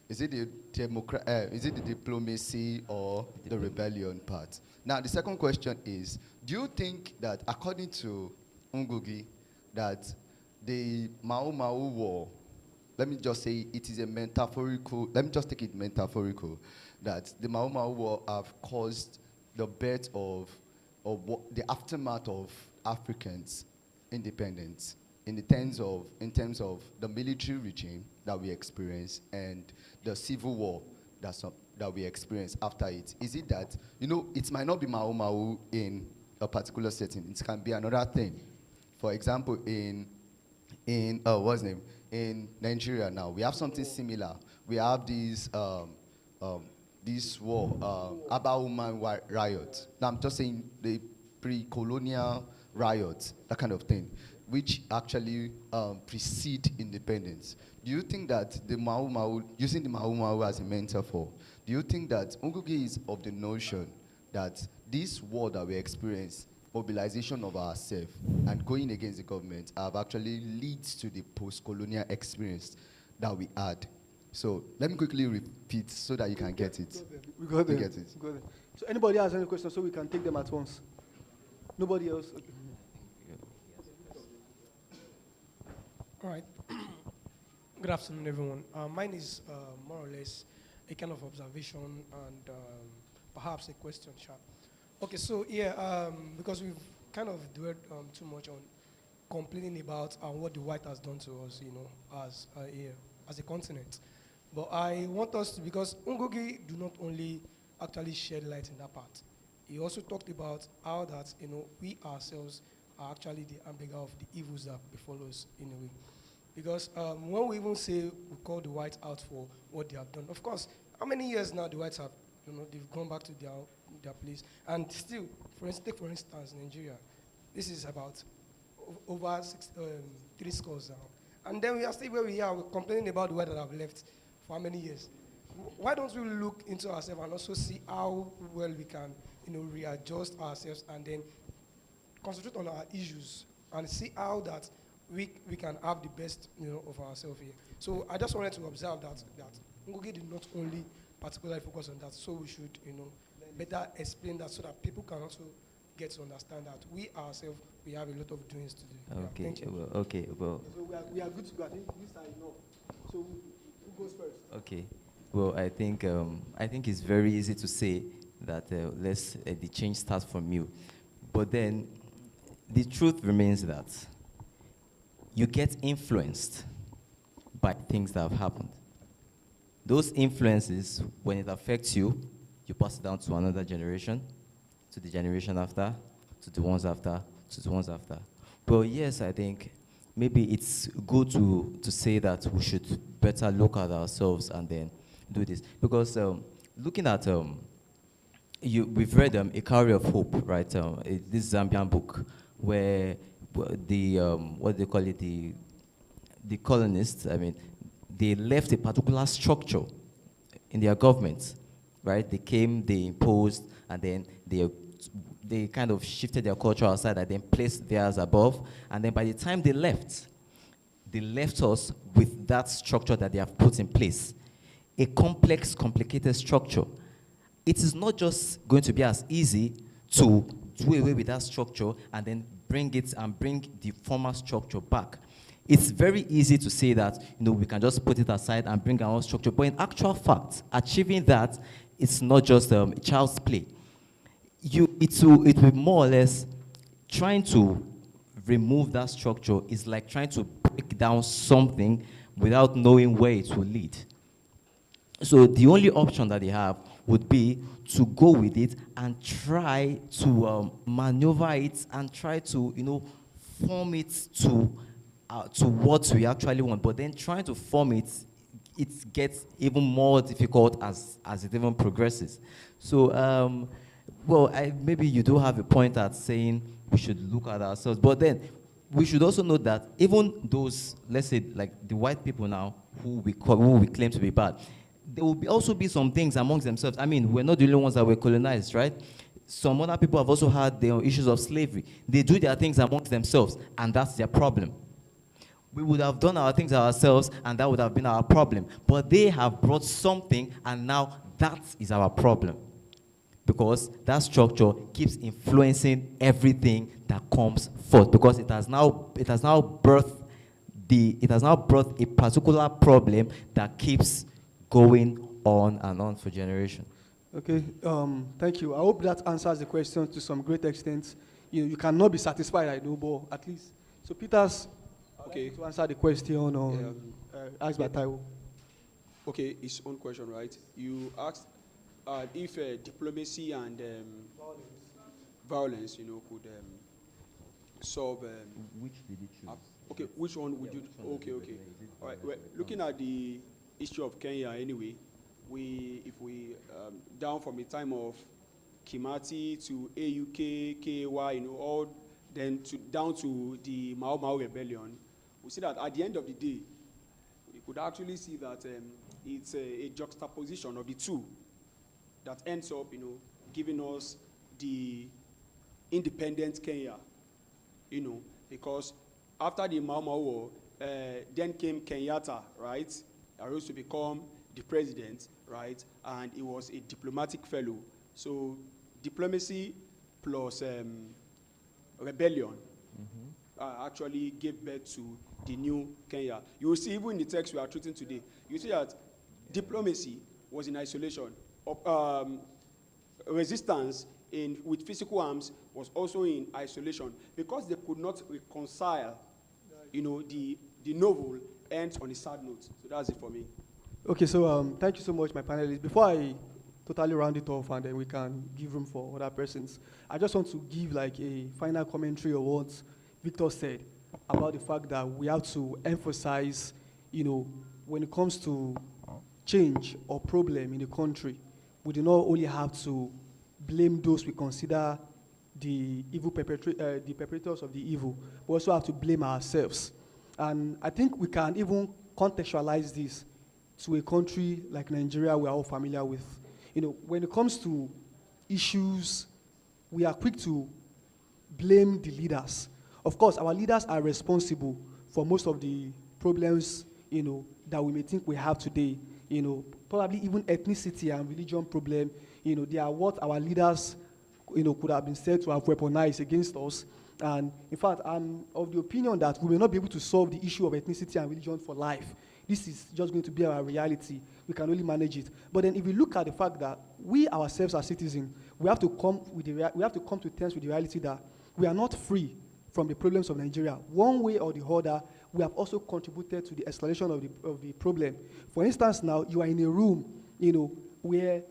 Is it the diplomacy or the rebellion part? Now, the second question is, do you think that, according to Ngugi, that the Mau Mau War, let me just say it is a metaphorical, let me just take it metaphorical, that the Mau Mau War have caused the birth of the aftermath of Africans' independence in terms of the military regime that we experienced and the civil war that we experienced after it. Is it that, it might not be Mau Mau in a particular setting, it can be another thing. For example, in in what's the name? In Nigeria now, we have something similar. We have this war, Aba woman riot. Now I'm just saying the pre-colonial riots, that kind of thing, which actually precede independence. Do you think that the Mau Mau, using the Mau Mau as a metaphor, do you think that Ngugi is of the notion that this war that we experience, mobilization of ourselves and going against the government, have actually leads to the post-colonial experience that we had? So let me quickly repeat so that you can get it. We got You them. get it. We got them. So anybody has any questions so we can take them at once? Nobody else? Okay. All right. Good afternoon, everyone. Mine is more or less a kind of observation and perhaps a question, sharp. Okay, so yeah, because we've kind of dwelled too much on complaining about what the white has done to us, you know, as a continent. But I want us to, because Ngugi do not only actually shed light in that part. He also talked about how that, you know, we ourselves are actually the hamburger of the evils that befall us in a way. Because when we even say we call the whites out for what they have done, of course, how many years now the whites have, you know, they've gone back to their place, and still, for instance, Nigeria, this is about over 3 scores now, and then we are still where we are, we're complaining about the whites that have left for how many years? Why don't we look into ourselves and also see how well we can, you know, readjust ourselves and then concentrate on our issues and see how that we can have the best, you know, of ourselves here. So I just wanted to observe that Ngugi did not only particularly focus on that, so we should, you know, better explain that so that people can also get to understand that we ourselves, we have a lot of doings to do. Okay, Yeah, thank you. well, okay, well. So we are good to go. I think these are enough. So who goes first? Okay. Well, I think it's very easy to say that the change starts from you, but then the truth remains that you get influenced by things that have happened. Those influences, when it affects you, you pass it down to another generation, to the generation after, to the ones after, to the ones after. But yes, I think maybe it's good to say that we should better look at ourselves and then do this. Because looking at, we've read A Career of Hope, right? This Zambian book where the, what they call it, the colonists, I mean, they left a particular structure in their government, right? They came, they imposed, and then they kind of shifted their culture aside and then placed theirs above. And then by the time they left us with that structure that they have put in place. A complex, complicated structure. It is not just going to be as easy to do away with that structure and then bring the former structure back. It's very easy to say that, you know, we can just put it aside and bring our own structure, but in actual fact, achieving that, it's not just child's play. It will be more or less trying to remove that structure is like trying to break down something without knowing where it will lead. So the only option that they have would be to go with it and try to maneuver it and try to, you know, form it to what we actually want. But then trying to form it, it gets even more difficult as it even progresses. So, well, maybe you do have a point at saying we should look at ourselves. But then we should also know that even those, let's say, like the white people now, who we claim to be bad, there will also be some things amongst themselves. I mean, we're not the only ones that were colonized, right? Some other people have also had their issues of slavery. They do their things amongst themselves, and that's their problem. We would have done our things ourselves, and that would have been our problem. But they have brought something, and now that is our problem. Because that structure keeps influencing everything that comes forth. Because it has now birthed a particular problem that keeps going on and on for generations. Okay, thank you. I hope that answers the question to some great extent. You cannot be satisfied, I know, but at least. So Peter's, okay, to answer the question on asked by Taiwo. Okay, his own question, right? You asked if diplomacy and violence, you know, solve. Which did you choose? Okay, which one would you? Okay. All right. Well, looking at the history of Kenya, anyway, if we down from the time of Kimati to AUK, KY, all then down to the Mau Mau rebellion, we see that at the end of the day, we could actually see that it's a juxtaposition of the two that ends up, giving us the independent Kenya, because after the Mau Mau War, then came Kenyatta, right? He rose to become the president, right? And he was a diplomatic fellow. So diplomacy plus rebellion actually gave birth to the new Kenya. You will see even in the text we are treating today, you see that diplomacy was in isolation. Resistance with physical arms was also in isolation because they could not reconcile, the novel ends on a sad note. So that's it for me. Okay, so thank you so much, my panelists. Before I totally round it off and then we can give room for other persons, I just want to give like a final commentary on what Victor said about the fact that we have to emphasize, when it comes to change or problem in the country, we do not only have to blame those we consider the evil the perpetrators of the evil, we also have to blame ourselves. And I think we can even contextualize this to a country like Nigeria we are all familiar with. When it comes to issues, we are quick to blame the leaders. Of course, our leaders are responsible for most of the problems, that we may think we have today. Probably even ethnicity and religion problem, they are what our leaders, could have been said to have weaponized against us. And in fact, I'm of the opinion that we may not be able to solve the issue of ethnicity and religion for life. This is just going to be our reality. We can only manage it. But then if we look at the fact that we ourselves as citizens, we have to come to terms with the reality that we are not free from the problems of Nigeria. One way or the other, we have also contributed to the escalation of the problem. For instance, now you are in a room, where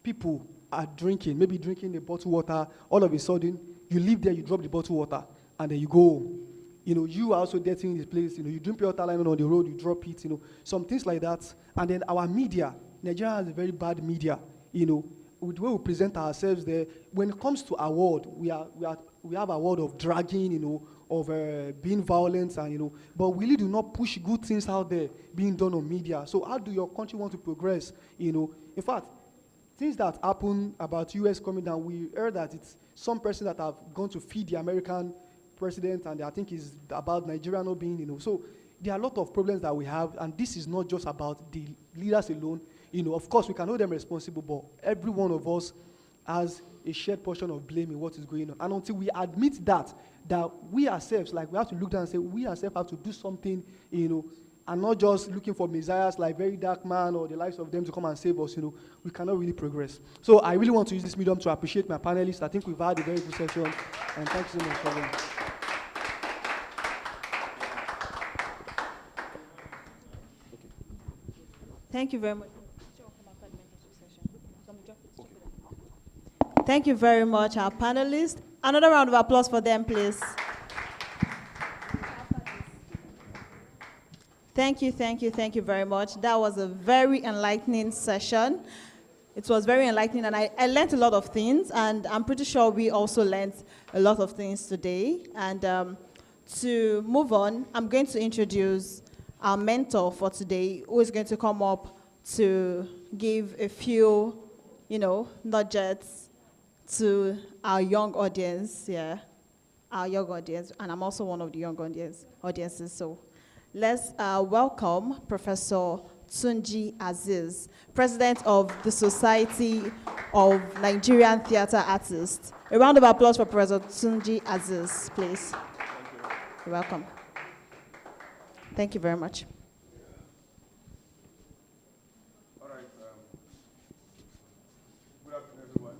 people are maybe drinking the bottled water. All of a sudden, you leave there, you drop the bottled water, and then you go home. You are also dirtying this place. You drink your water line on the road, you drop it. Some things like that. And then our media, Nigeria has a very bad media. With the way we present ourselves there. When it comes to award, we have award of dragging, of being violent, and but we really do not push good things out there being done on media. So how do your country want to progress? In fact, things that happen about US coming down, we heard that it's some person that have gone to feed the American president, and I think it's about Nigeria not being, So there are a lot of problems that we have, and this is not just about the leaders alone. Of course, we can hold them responsible, but every one of us has a shared portion of blame in what is going on. And until we admit that we ourselves, we have to look down and say, we ourselves have to do something, and not just looking for messiahs like Very Dark Man or the likes of them to come and save us, we cannot really progress. So I really want to use this medium to appreciate my panelists. I think we've had a very good session, and thank you so much for them. Thank you very much. Thank you very much, our panelists. Another round of applause for them, please. Thank you very much. That was a very enlightening session. It was very enlightening, and I learned a lot of things, and I'm pretty sure we also learned a lot of things today. And to move on, I'm going to introduce our mentor for today, who is going to come up to give a few, nudges to our young audience, our young audience, and I'm also one of the young audiences. So let's welcome Professor Tunji Azeez, President of the Society of Nigerian Theatre Artists. A round of applause for Professor Tunji Azeez, please. You're welcome. Thank you very much. All right. Good afternoon, everyone.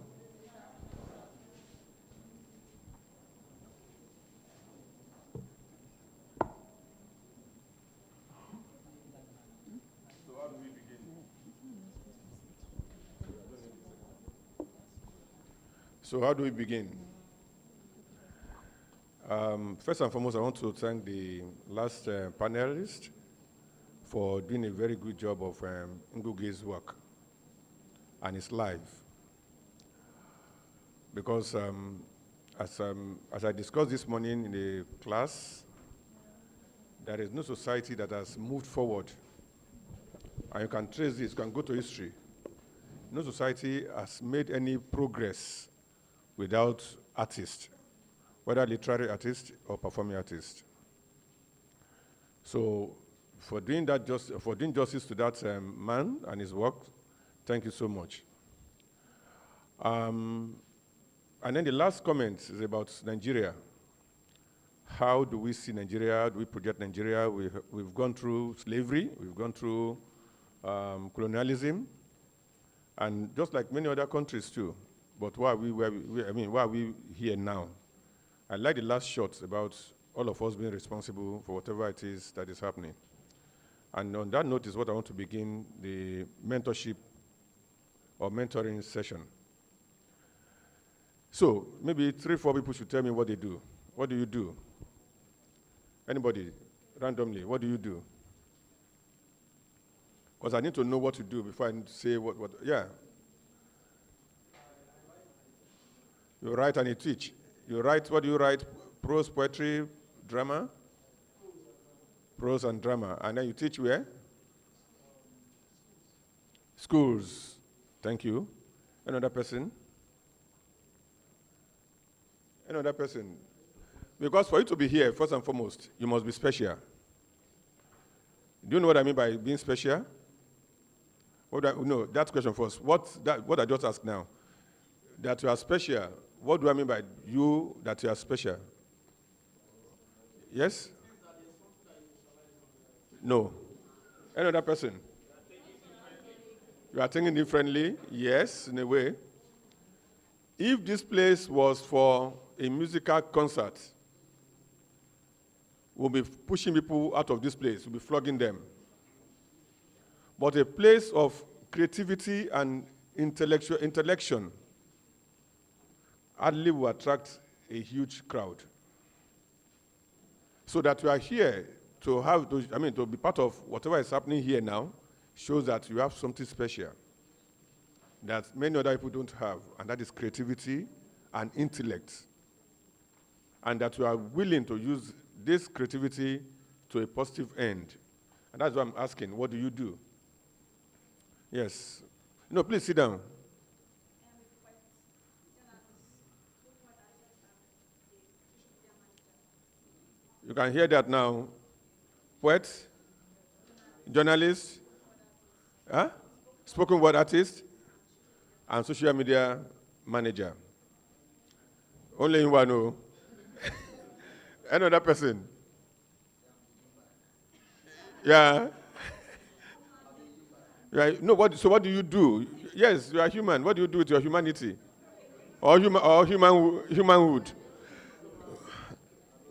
So how do we begin? First and foremost, I want to thank the last panelist for doing a very good job of Ngugi's work and his life. Because as I discussed this morning in the class, there is no society that has moved forward. And you can trace this, you can go to history. No society has made any progress without artists, whether literary artists or performing artists. So for doing justice to that man and his work, thank you so much. And then the last comment is about Nigeria. How do we see Nigeria? How do we project Nigeria? We've gone through slavery, we've gone through colonialism, and just like many other countries too. But why are we here now? I like the last shot about all of us being responsible for whatever it is that is happening. And on that note is what I want to begin the mentorship or mentoring session. So maybe 3 or 4 people should tell me what they do. What do you do? Anybody, randomly, what do you do? Because I need to know what to do before I say what, yeah. You write and you teach. You write, what do you write? Prose, poetry, drama? Prose and drama. And then you teach where? Schools. Thank you. Another person? Another person? Because for you to be here, first and foremost, you must be special. Do you know what I mean by being special? No, that question first. What I just asked now, that you are special, what do I mean by you, that you are special? Yes? No. Another person? You are thinking differently? Yes, in a way. If this place was for a musical concert, we'll be pushing people out of this place, we'll be flogging them. But a place of creativity and intellection hardly will attract a huge crowd. So that you are here to be part of whatever is happening here now shows that you have something special that many other people don't have, and that is creativity and intellect. And that you are willing to use this creativity to a positive end. And that's what I'm asking. What do you do? Yes. No, please sit down. You can hear that now. Poet, journalist, spoken word artist, and social media manager. Only in one, no. Another person. Yeah. No, so what do you do? Yes, you are human. What do you do with your humanity? Or humanhood?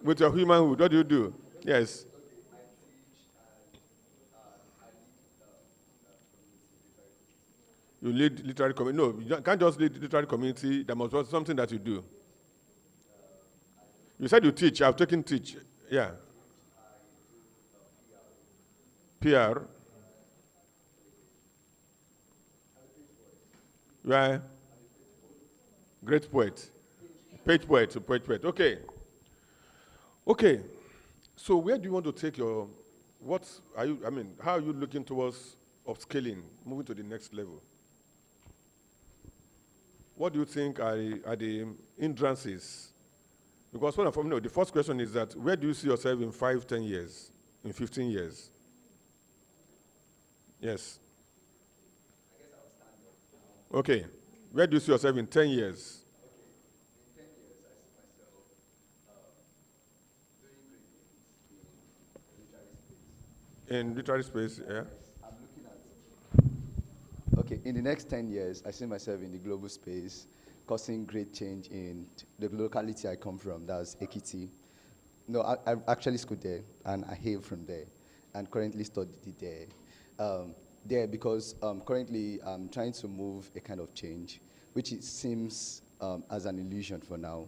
With your humanhood, what do you do? Yes. You lead literary community. No, you can't just lead literary community. There must be something that you do. You said you teach. I've taken teach. Yeah. PR. You are great poet. Page poet. Okay. Okay. So where do you want to take how are you looking towards upscaling, moving to the next level? What do you think are the hindrances? Because the first question is that where do you see yourself in 5, 10 years, in 15 years? Yes. I guess I'll stand up. Okay. Where do you see yourself in 10 years? Okay. In 10 years, I see myself doing great things in literary space. In literary space, yeah? I'm looking at. Okay, in the next 10 years, I see myself in the global space, causing great change in the locality I come from, that's Ekiti. No, I actually schooled there, and I hail from there, and currently study there. Because currently I'm trying to move a kind of change, which it seems as an illusion for now.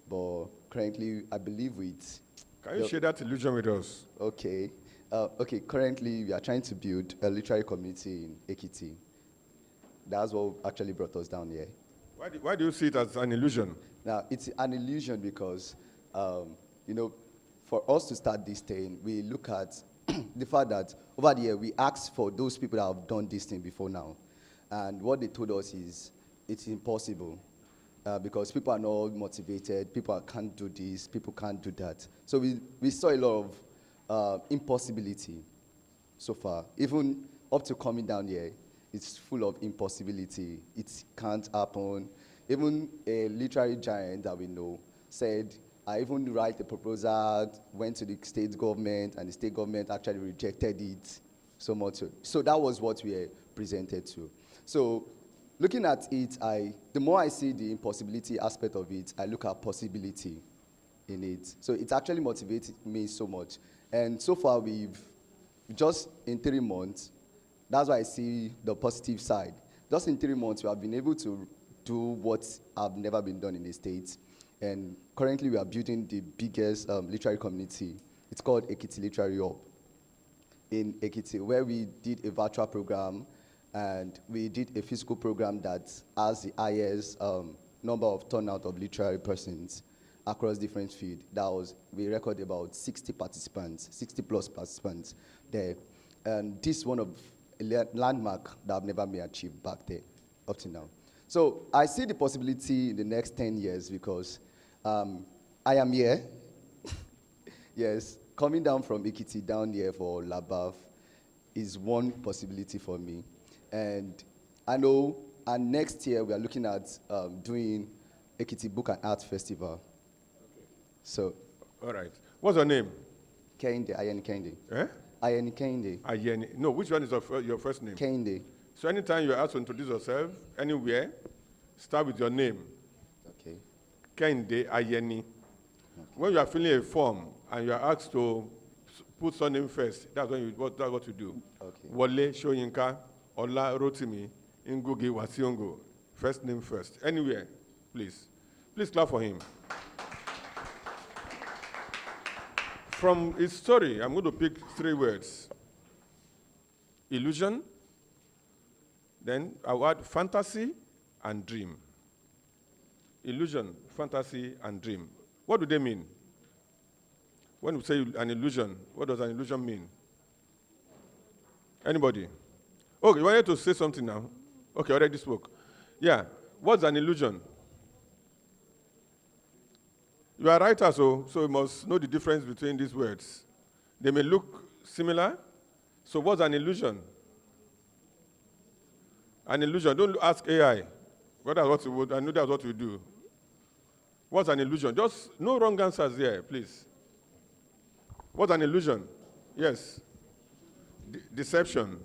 but currently, I believe with... Can you share that illusion with us? Okay. Okay, currently, we are trying to build a literary community in Ekiti. That's what actually brought us down here. Why do you see it as an illusion? Now, it's an illusion because, you know, for us to start this thing, we look at the fact that over the year, we asked for those people that have done this thing before now. And what they told us is, it's impossible. Because people are not motivated, people can't do this, people can't do that. So we saw a lot of impossibility so far. Even up to coming down here, it's full of impossibility. It can't happen. Even a literary giant that we know said, I even write a proposal, went to the state government, and the state government actually rejected it so much. So that was what we were presented to. So looking at it, the more I see the impossibility aspect of it, I look at possibility in it. So it actually motivated me so much. And so far, we've just in 3 months, that's why I see the positive side. Just in 3 months, we have been able to do what have never been done in the States. And currently, we are building the biggest literary community. It's called Ekiti Literary Hub in Ekiti, where we did a virtual program, and we did a physical program that has the highest number of turnout of literary persons across different fields. We recorded about 60 participants, 60 plus participants there. And this is one of a landmark that have never been achieved back there up to now. So I see the possibility in the next 10 years because I am here. Yes, coming down from Ekiti down here for LABAF is one possibility for me. And I know, and next year we are looking at doing Ekiti Book and Art Festival. Okay. So. All right. What's your name? Kende, Ayeni Kende. Eh? Ayeni Kende. Ayeni. No, which one is your first name? Kende. So anytime you're asked to introduce yourself, anywhere, start with your name. Okay. Kende Ayeni. Okay. When you are filling a form and you are asked to put surname first, that's what you do. Okay. Wole Shoyinka, Ola Rotimi, Ngugi Wasiongo. First name first. Anywhere, please. Please clap for him. From his story, I'm going to pick 3 words. Illusion, then I'll add fantasy and dream. Illusion, fantasy, and dream. What do they mean? When we say an illusion, what does an illusion mean? Anybody? Oh, you wanted to say something now? Okay, already spoke. Yeah, what's an illusion? You are writer, so you must know the difference between these words. They may look similar. So what's an illusion? An illusion. Don't ask AI. I know that's what we do. What's an illusion? Just no wrong answers here, please. What's an illusion? Yes. Deception.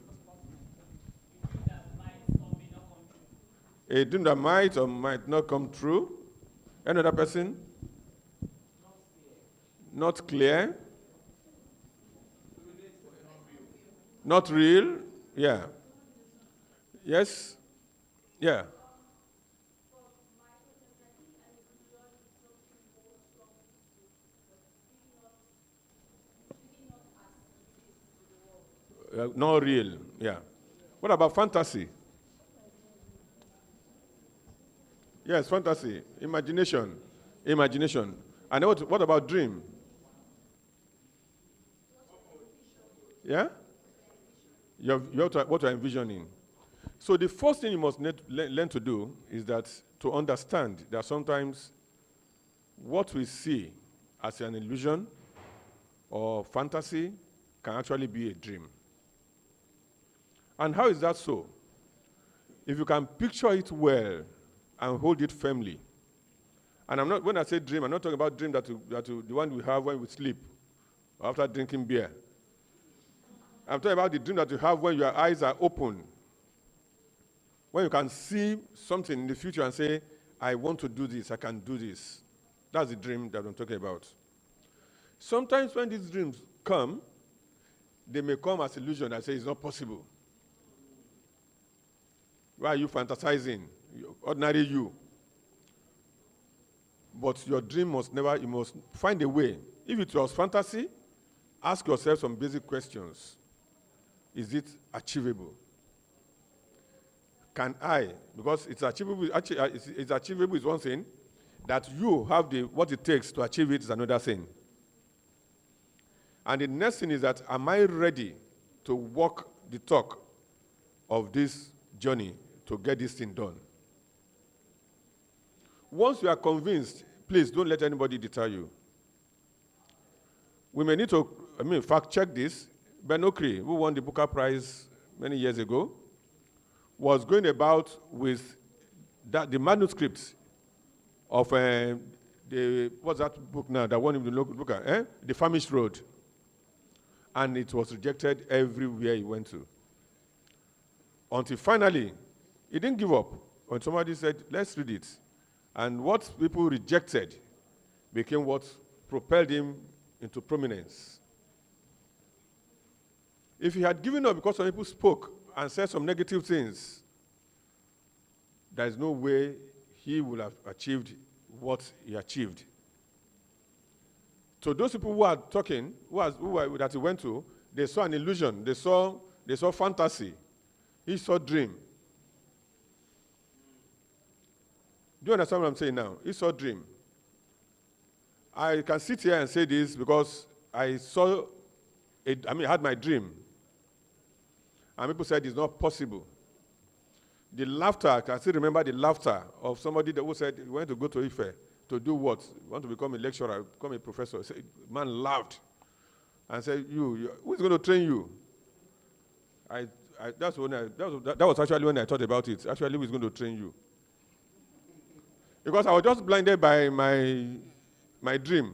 A dream that might or might not come true. Another person? Not clear. Not real. Yeah. Yes. Yeah. Not real. Yeah. What about fantasy? Yes, fantasy. Imagination. Imagination. And what about dream? Yeah? What you're envisioning. So the first thing you must learn to do is that to understand that sometimes what we see as an illusion or fantasy can actually be a dream. And how is that so? If you can picture it well and hold it firmly, and when I say dream, I'm not talking about dream the one we have when we sleep or after drinking beer. I'm talking about the dream that you have when your eyes are open, when you can see something in the future and say, I want to do this, I can do this. That's the dream that I'm talking about. Sometimes when these dreams come, they may come as illusion. I say it's not possible. Why are you fantasizing? Ordinary you. But your dream must never, you must find a way. If it was fantasy, ask yourself some basic questions. Is it achievable? Can I, because it's achievable, it's achievable is one thing, that you have what it takes to achieve it is another thing. And the next thing is that, am I ready to walk the talk of this journey to get this thing done? Once you are convinced, please don't let anybody deter you. We may need to, fact check this. Ben Okri, who won the Booker Prize many years ago, was going about with the manuscripts of what's that book now, that won him the Booker, The Famished Road. And it was rejected everywhere he went to. Until finally, he didn't give up. When somebody said, let's read it. And what people rejected became what propelled him into prominence. If he had given up because some people spoke and said some negative things, there is no way he would have achieved what he achieved. So those people who are talking, that he went to, they saw an illusion, they saw fantasy, he saw dream. Do you understand what I'm saying now? He saw dream. I can sit here and say this because I had my dream. And people said it's not possible. The laughter, I can still remember the laughter of somebody who said he went to go to Ife to do what? Want to become a lecturer, become a professor. Man laughed and said, who's going to train you? That was actually when I thought about it. Actually, who's going to train you? Because I was just blinded by my dream.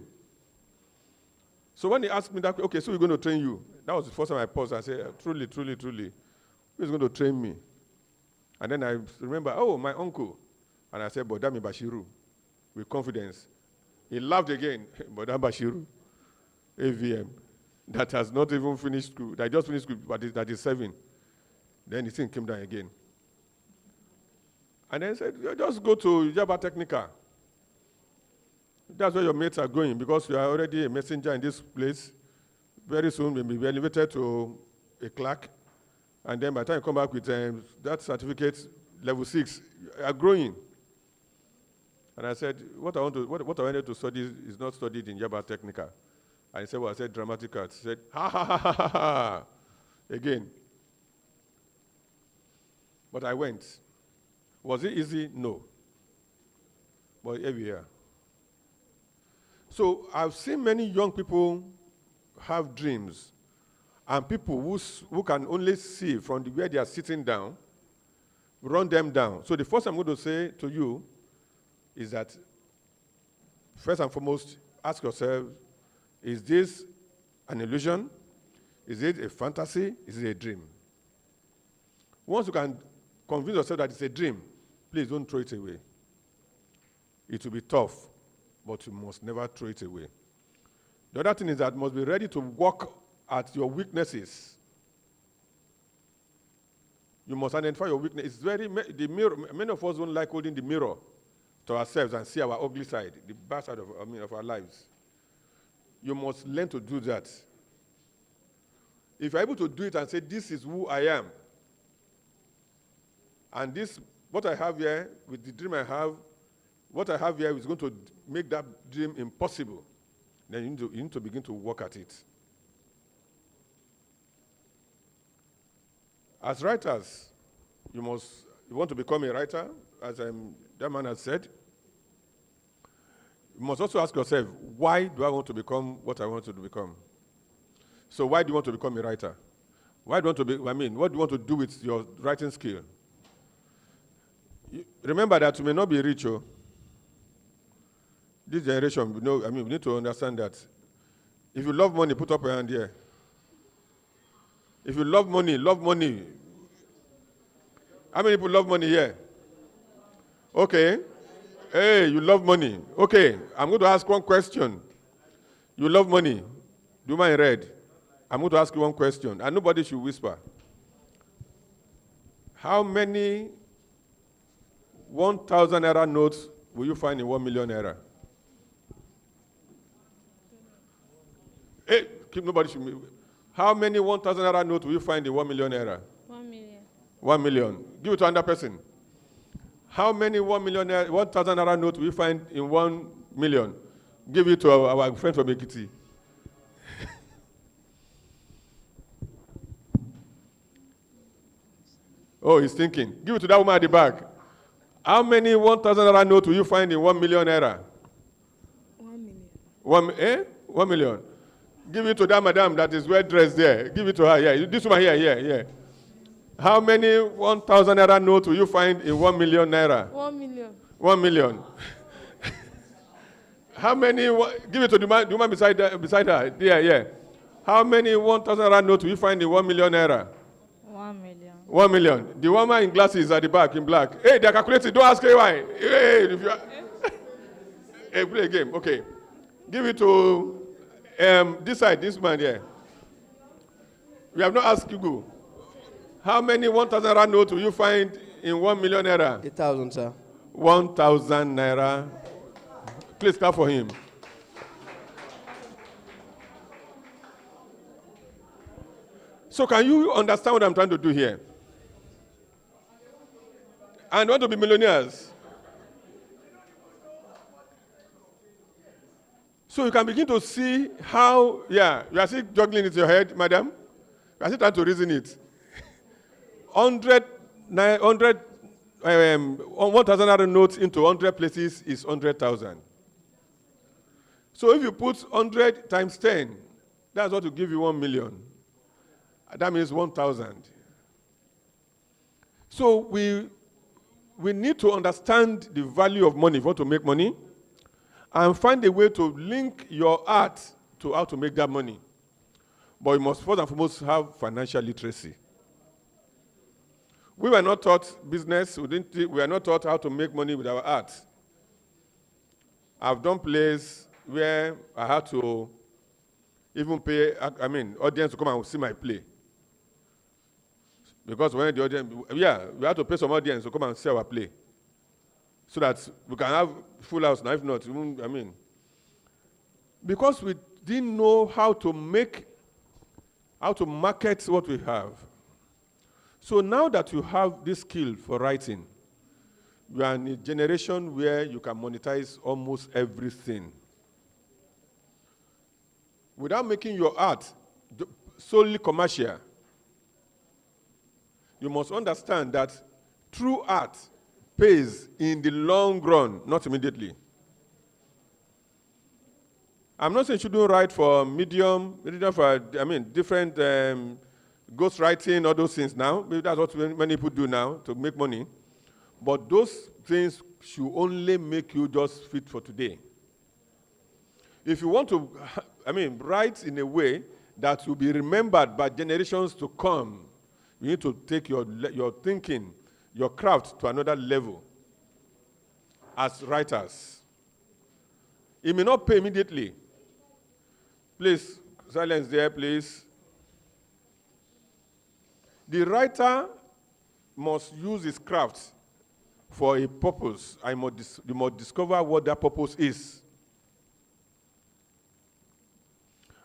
So when he asked me that, okay, so we're going to train you. That was the first time I paused. I said, truly, truly, truly, who is going to train me? And then I remember, oh, my uncle. And I said, Bodami Bashiru, with confidence. He laughed again, Bodami Bashiru, AVM, that has not even finished school, that just finished school, but that is 7. Then the thing came down again. And then he said, just go to Yaba Technica. That's where your mates are going, because you are already a messenger in this place. Very soon, we'll be elevated to a clerk. And then by the time you come back with that certificate, level 6, you are growing. And I said, what I wanted to study is not studied in Yaba Technica. And he said, well, I said dramatic arts. He said, ha, ha, ha, ha, ha, ha. Again. But I went. Was it easy? No. But here we are. So I've seen many young people have dreams, and people who can only see from where they are sitting down, run them down. So the first thing I'm going to say to you is that, first and foremost, ask yourself, is this an illusion? Is it a fantasy? Is it a dream? Once you can convince yourself that it's a dream, please don't throw it away. It will be tough, but you must never throw it away. The other thing is that you must be ready to work at your weaknesses. You must identify your weakness. It's the mirror. Many of us don't like holding the mirror to ourselves and see our ugly side, the bad side of our lives. You must learn to do that. If you're able to do it and say, this is who I am, and this, what I have here, with the dream I have, what I have here is going to make that dream impossible, then you need to begin to work at it. As writers, you want to become a writer, as that man has said. You must also ask yourself, why do I want to become what I want to become? So why do you want to become a writer? Why do you want to be, what do you want to do with your writing skill? Remember that you may not be rich. This generation, we need to understand that. If you love money, put up your hand here. If you love money, love money. How many people love money here? Okay. Hey, you love money. Okay, I'm going to ask one question. You love money. Do you mind red? I'm going to ask you one question, and nobody should whisper. How many 1,000 naira notes will you find in 1 million naira? Hey, nobody should. How many 1,000 naira notes will you find in 1 million naira? 1 million. 1 million. Give it to another person. How many 1,000 naira notes will you find in 1 million? Give it to our friend from Ekiti. Oh, he's thinking. Give it to that woman at the back. How many 1,000 naira notes will you find in 1 million naira? 1 million. 1 million. Give it to that madam that is well dressed there. Give it to her. Yeah, this woman here. Yeah. How many 1,000 naira notes will you find in 1 million naira? 1 million. 1 million. How many? Give it to the woman beside her. Yeah. How many 1,000 naira notes will you find in 1 million naira? 1 million. 1 million. The woman in glasses at the back in black. Hey, they're calculating. Don't ask why. Hey, if you are... Hey, play a game. Okay. Give it to this side, this man here. We have not asked Hugo. How many 1,000 naira notes will you find in 1 million naira? 8,000, sir. 1,000 naira. Please clap for him. So can you understand what I'm trying to do here? And want to be millionaires. So you can begin to see how, you are still juggling it in your head, madam. You are still trying to reason it. 1,000 notes into 100 places is 100,000. So if you put 100 times 10, that's what will give you 1 million. That means 1,000. So we need to understand the value of money if you want to make money, and find a way to link your art to how to make that money. But you must first and foremost have financial literacy. We were not taught business. We were not taught how to make money with our art. I've done plays where I had to even pay, audience to come and see my play. Because when the audience, we have to pay some audience to come and see our play. So that we can have full house now, if not, because we didn't know how to market what we have. So now that you have this skill for writing, you are in a generation where you can monetize almost everything. Without making your art solely commercial, you must understand that true art pays in the long run, not immediately. I'm not saying you shouldn't write for medium for, different ghost writing, all those things now. Maybe that's what many people do now to make money. But those things should only make you just fit for today. If you want to, write in a way that will be remembered by generations to come, you need to take your thinking, your craft to another level as writers. It may not pay immediately. Please, silence there, please. The writer must use his craft for a purpose. You must discover what that purpose is.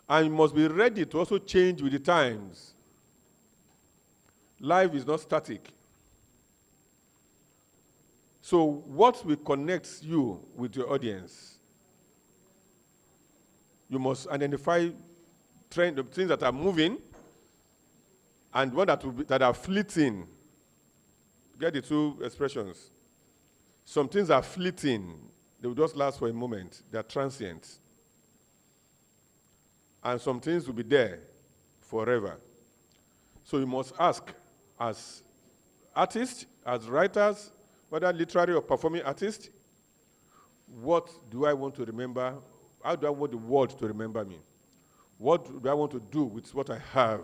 And you must be ready to also change with the times. Life is not static. So what will connect you with your audience? You must identify the things that are moving and one that are fleeting. Get the two expressions. Some things are fleeting. They will just last for a moment. They are transient. And some things will be there forever. So you must ask, as artists, as writers, whether literary or performing artists, what do I want to remember? How do I want the world to remember me? What do I want to do with what I have?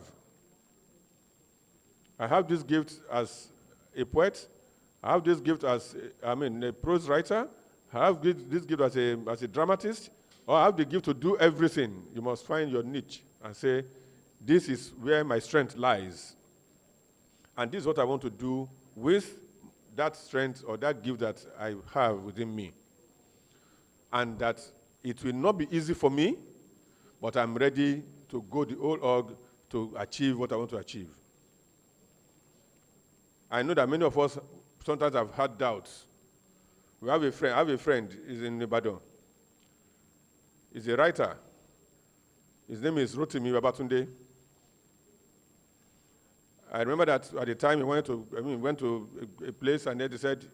I have this gift as a poet. I have this gift as, a prose writer. I have this gift as a dramatist. Or I have the gift to do everything. You must find your niche and say, this is where my strength lies. And this is what I want to do with that strength or that gift that I have within me. And that it will not be easy for me, but I'm ready to go the whole hog to achieve what I want to achieve. I know that many of us sometimes have had doubts. I have a friend, he's in Ibadan. He's a writer. His name is Rotimi Babatunde. I remember that at the time he went to a place and then they said,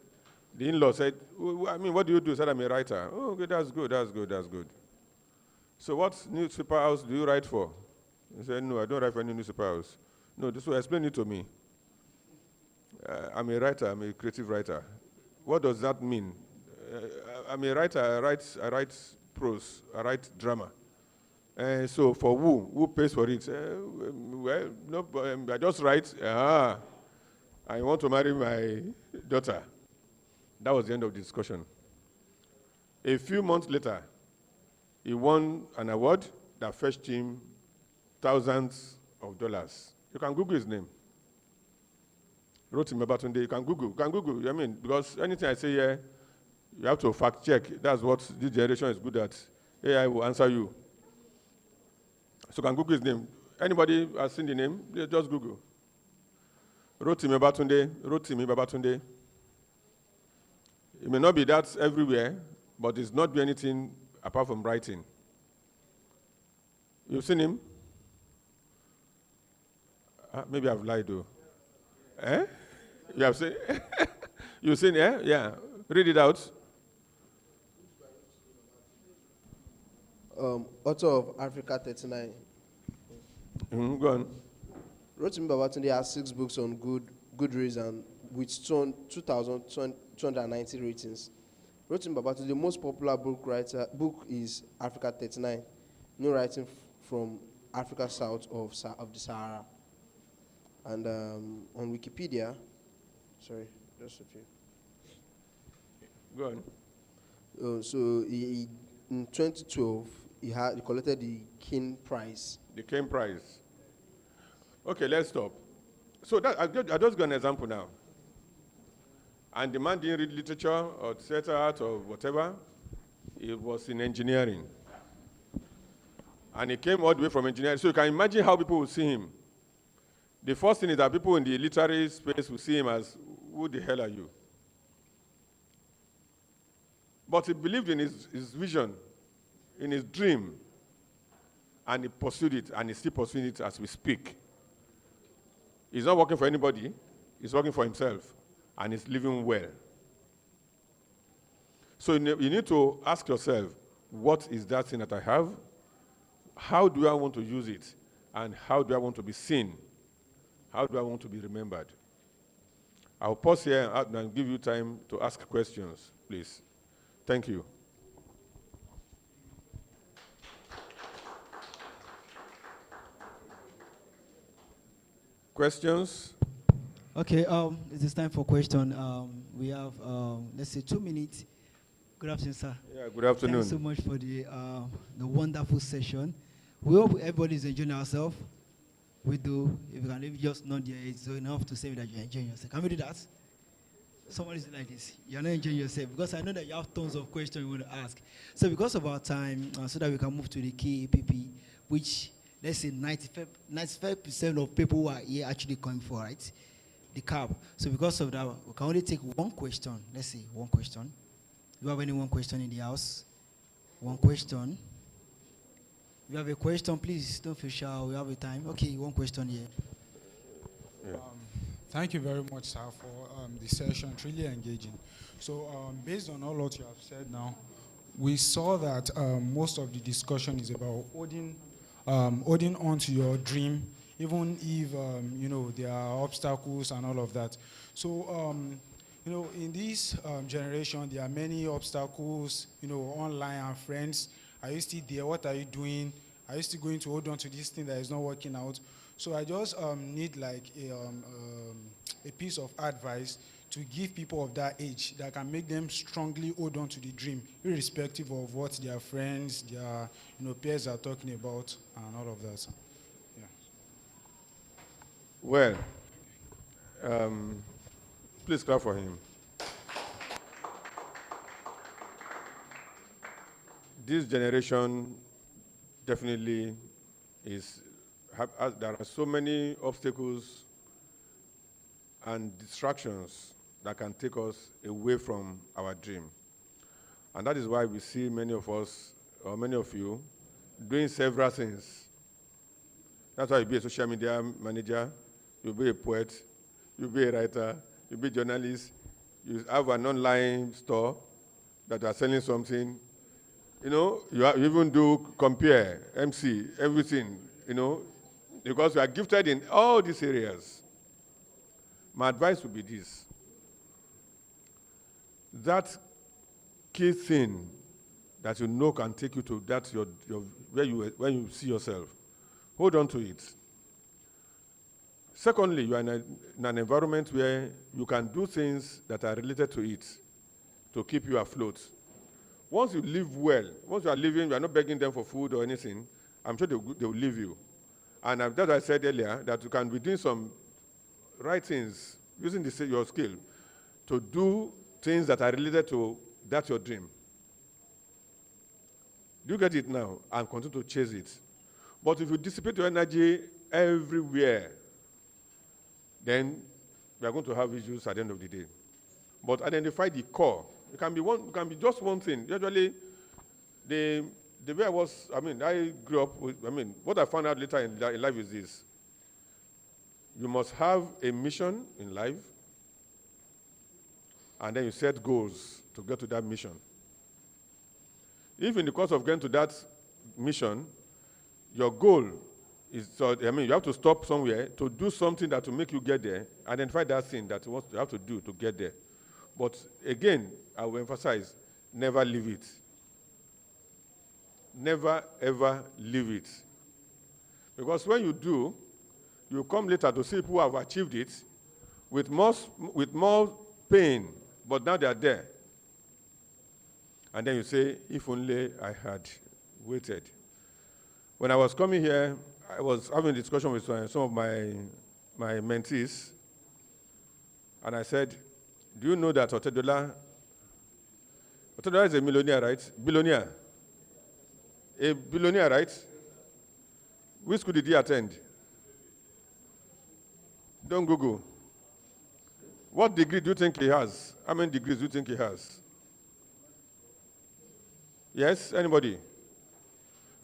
the in-law said, what do you do? He said, I'm a writer. Oh, okay, that's good. So what newspaper house do you write for? He said, no, I don't write for any newspaper house. No, this will explain it to me. I'm a writer, I'm a creative writer. What does that mean? I'm a writer, I write prose, I write drama. So for who pays for it? Well, no, I just write, I want to marry my daughter. That was the end of the discussion. A few months later, he won an award that fetched him thousands of dollars. You can Google his name. Rotimi Babatunde, you can Google, I mean, because anything I say here, you have to fact check. That's what this generation is good at. AI will answer you. So you can Google his name. Anybody has seen the name? Just Google. Rotimi Babatunde. It may not be that everywhere, but it's not doing anything apart from writing. You've seen him? Maybe I've lied though. You have seen? You've seen, Yeah. Read it out. Author of Africa 39. Go on. Rotimi Babatunde has 6 books on Goodreads and with 2,290 ratings. Rotimi Babatunde, the most popular book is Africa 39, New Writing from Africa South of the Sahara. And on Wikipedia, sorry, just a few. Go on. So in 2012, he collected the King Prize. The King Prize. Okay, let's stop. So I just got an example now. And the man didn't read literature or theater art or whatever. He was in engineering. And he came all the way from engineering. So you can imagine how people will see him. The first thing is that people in the literary space will see him as, who the hell are you? But he believed in his vision, in his dream, and he pursued it, and he's still pursuing it as we speak. He's not working for anybody, he's working for himself, and he's living well. So you need to ask yourself, what is that thing that I have? How do I want to use it? And how do I want to be seen? How do I want to be remembered? I'll pause here and give you time to ask questions, please. Thank you. Questions? Okay, it is time for question. We have, let's say, 2 minutes. Good afternoon, sir. Yeah, good afternoon. Thank you so much for the wonderful session. We hope everybody is enjoying ourselves. We do. If you can leave just nod your head, so enough to say that you're enjoying yourself. Can we do that? Someone is like this. You're not enjoying yourself because I know that you have tons of questions you want to ask. So because of our time, so that we can move to the KAPP, which let's say 95% of people who are here actually coming for, right? The cab. So because of that, we can only take one question. Let's say one question. Do you have any one question in the house? One question. If you have a question, please don't feel shy. We have a time. Okay, one question here. Yeah. Thank you very much, sir, for the session. It's really engaging. So based on all what you have said now, we saw that most of the discussion is about holding on to your dream, even if there are obstacles and all of that. So in this generation, there are many obstacles. Online and friends. Are you still there? What are you doing? Are you still going to hold on to this thing that is not working out? So I just need like a piece of advice to give people of that age that can make them strongly hold on to the dream, irrespective of what their friends, their peers are talking about and all of that. Yeah. Well, please clap for him. This generation definitely there are so many obstacles and distractions that can take us away from our dream. And that is why we see many of us, or many of you, doing several things. That's why you'll be a social media manager, you'll be a poet, you'll be a writer, you'll be a journalist, you have an online store that are selling something. You know, you even do compare, MC, everything, you know, because we are gifted in all these areas. My advice would be this. That key thing that you know can take you to that where you see yourself, hold on to it. Secondly, you are in an environment where you can do things that are related to it to keep you afloat. Once you live well, once you are living, you are not begging them for food or anything, I'm sure they will leave you. And that's what I said earlier, that you can be doing some right things, using your skill to do things that are related to that your dream. Do you get it now? And continue to chase it. But if you dissipate your energy everywhere, then we are going to have issues at the end of the day. But identify the core. It can be just one thing. Usually, the way I grew up with, what I found out later in life is this. You must have a mission in life, and then you set goals to get to that mission. If in the course of getting to that mission, your goal is, you have to stop somewhere to do something that will make you get there, identify that thing that you have to do to get there. But again, I will emphasize, never leave it. Never, ever leave it. Because when you do, you come later to see people who have achieved it with more pain, but now they are there. And then you say, if only I had waited. When I was coming here, I was having a discussion with some of my mentees, and I said, do you know that Otedola is a millionaire, right? Billionaire. A billionaire, right? Which school did he attend? Don't Google. What degree do you think he has? How many degrees do you think he has? Yes, anybody?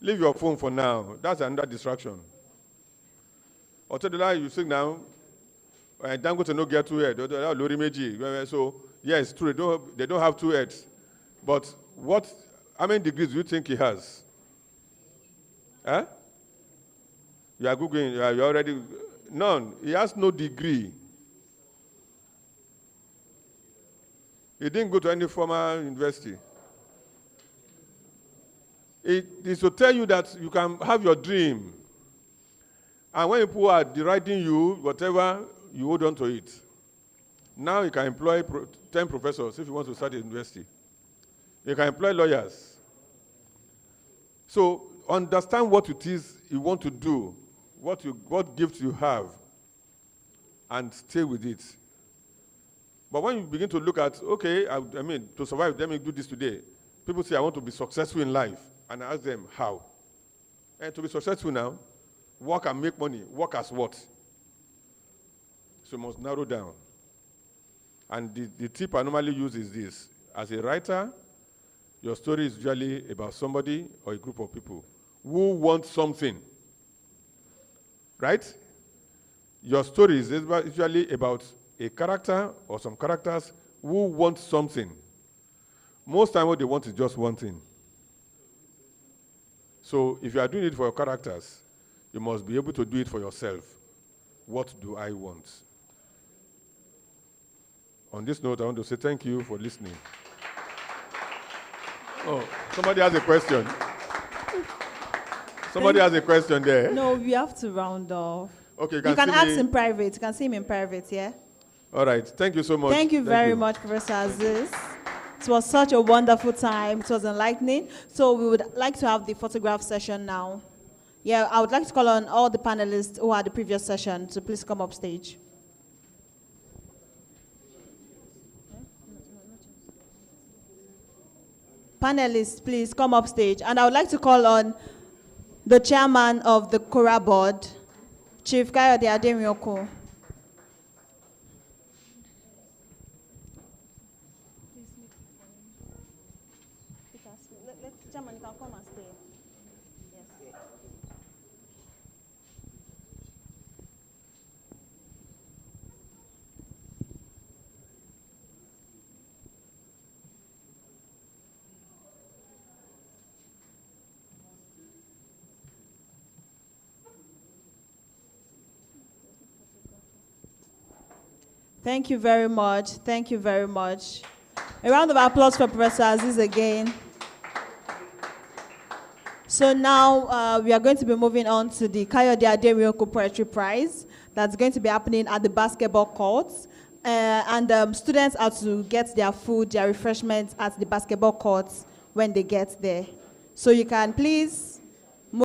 Leave your phone for now. That's another distraction. Otedola, you sing now, and Dangote no get 2 heads. Lori Meji. So, yes, true, they don't have 2 heads. But how many degrees do you think he has? Huh? You are Googling, you already, none. He has no degree. He didn't go to any formal university. It is to tell you that you can have your dream. And when people are deriding you, whatever, you hold on to it. Now you can employ 10 professors if you want to start a university. You can employ lawyers. So understand what it is you want to do, what gifts you have, and stay with it. But when you begin to look at, okay, to survive, let me do this today. People say, I want to be successful in life. And I ask them, how? And to be successful now, work and make money. Work as what? So you must narrow down. And the tip I normally use is this. As a writer, your story is usually about somebody or a group of people who want something. Right? Your story is usually about a character or some characters who want something. Most time what they want is just one thing. So if you are doing it for your characters, you must be able to do it for yourself. What do I want? On this note, I want to say thank you for listening. Oh, somebody has a question. Somebody has a question there. No, we have to round off. Okay, you can ask in private. You can see him in private, yeah? All right. Thank you so much. Thank you very much, Professor Azeez. It was such a wonderful time. It was enlightening. So we would like to have the photograph session now. Yeah, I would like to call on all the panelists who had the previous session to please come up stage. Panelists, please come up stage. And I would like to call on the chairman of the Kora board, Chief Kayode Ademioko. Chairman, you can come and stay. Yes. Thank you very much. Thank you very much. A round of applause for Professor Azeez again. So now we are going to be moving on to the Kayode Ademioko Poetry Prize that's going to be happening at the basketball courts. Students are to get their food, their refreshments at the basketball courts when they get there. So you can please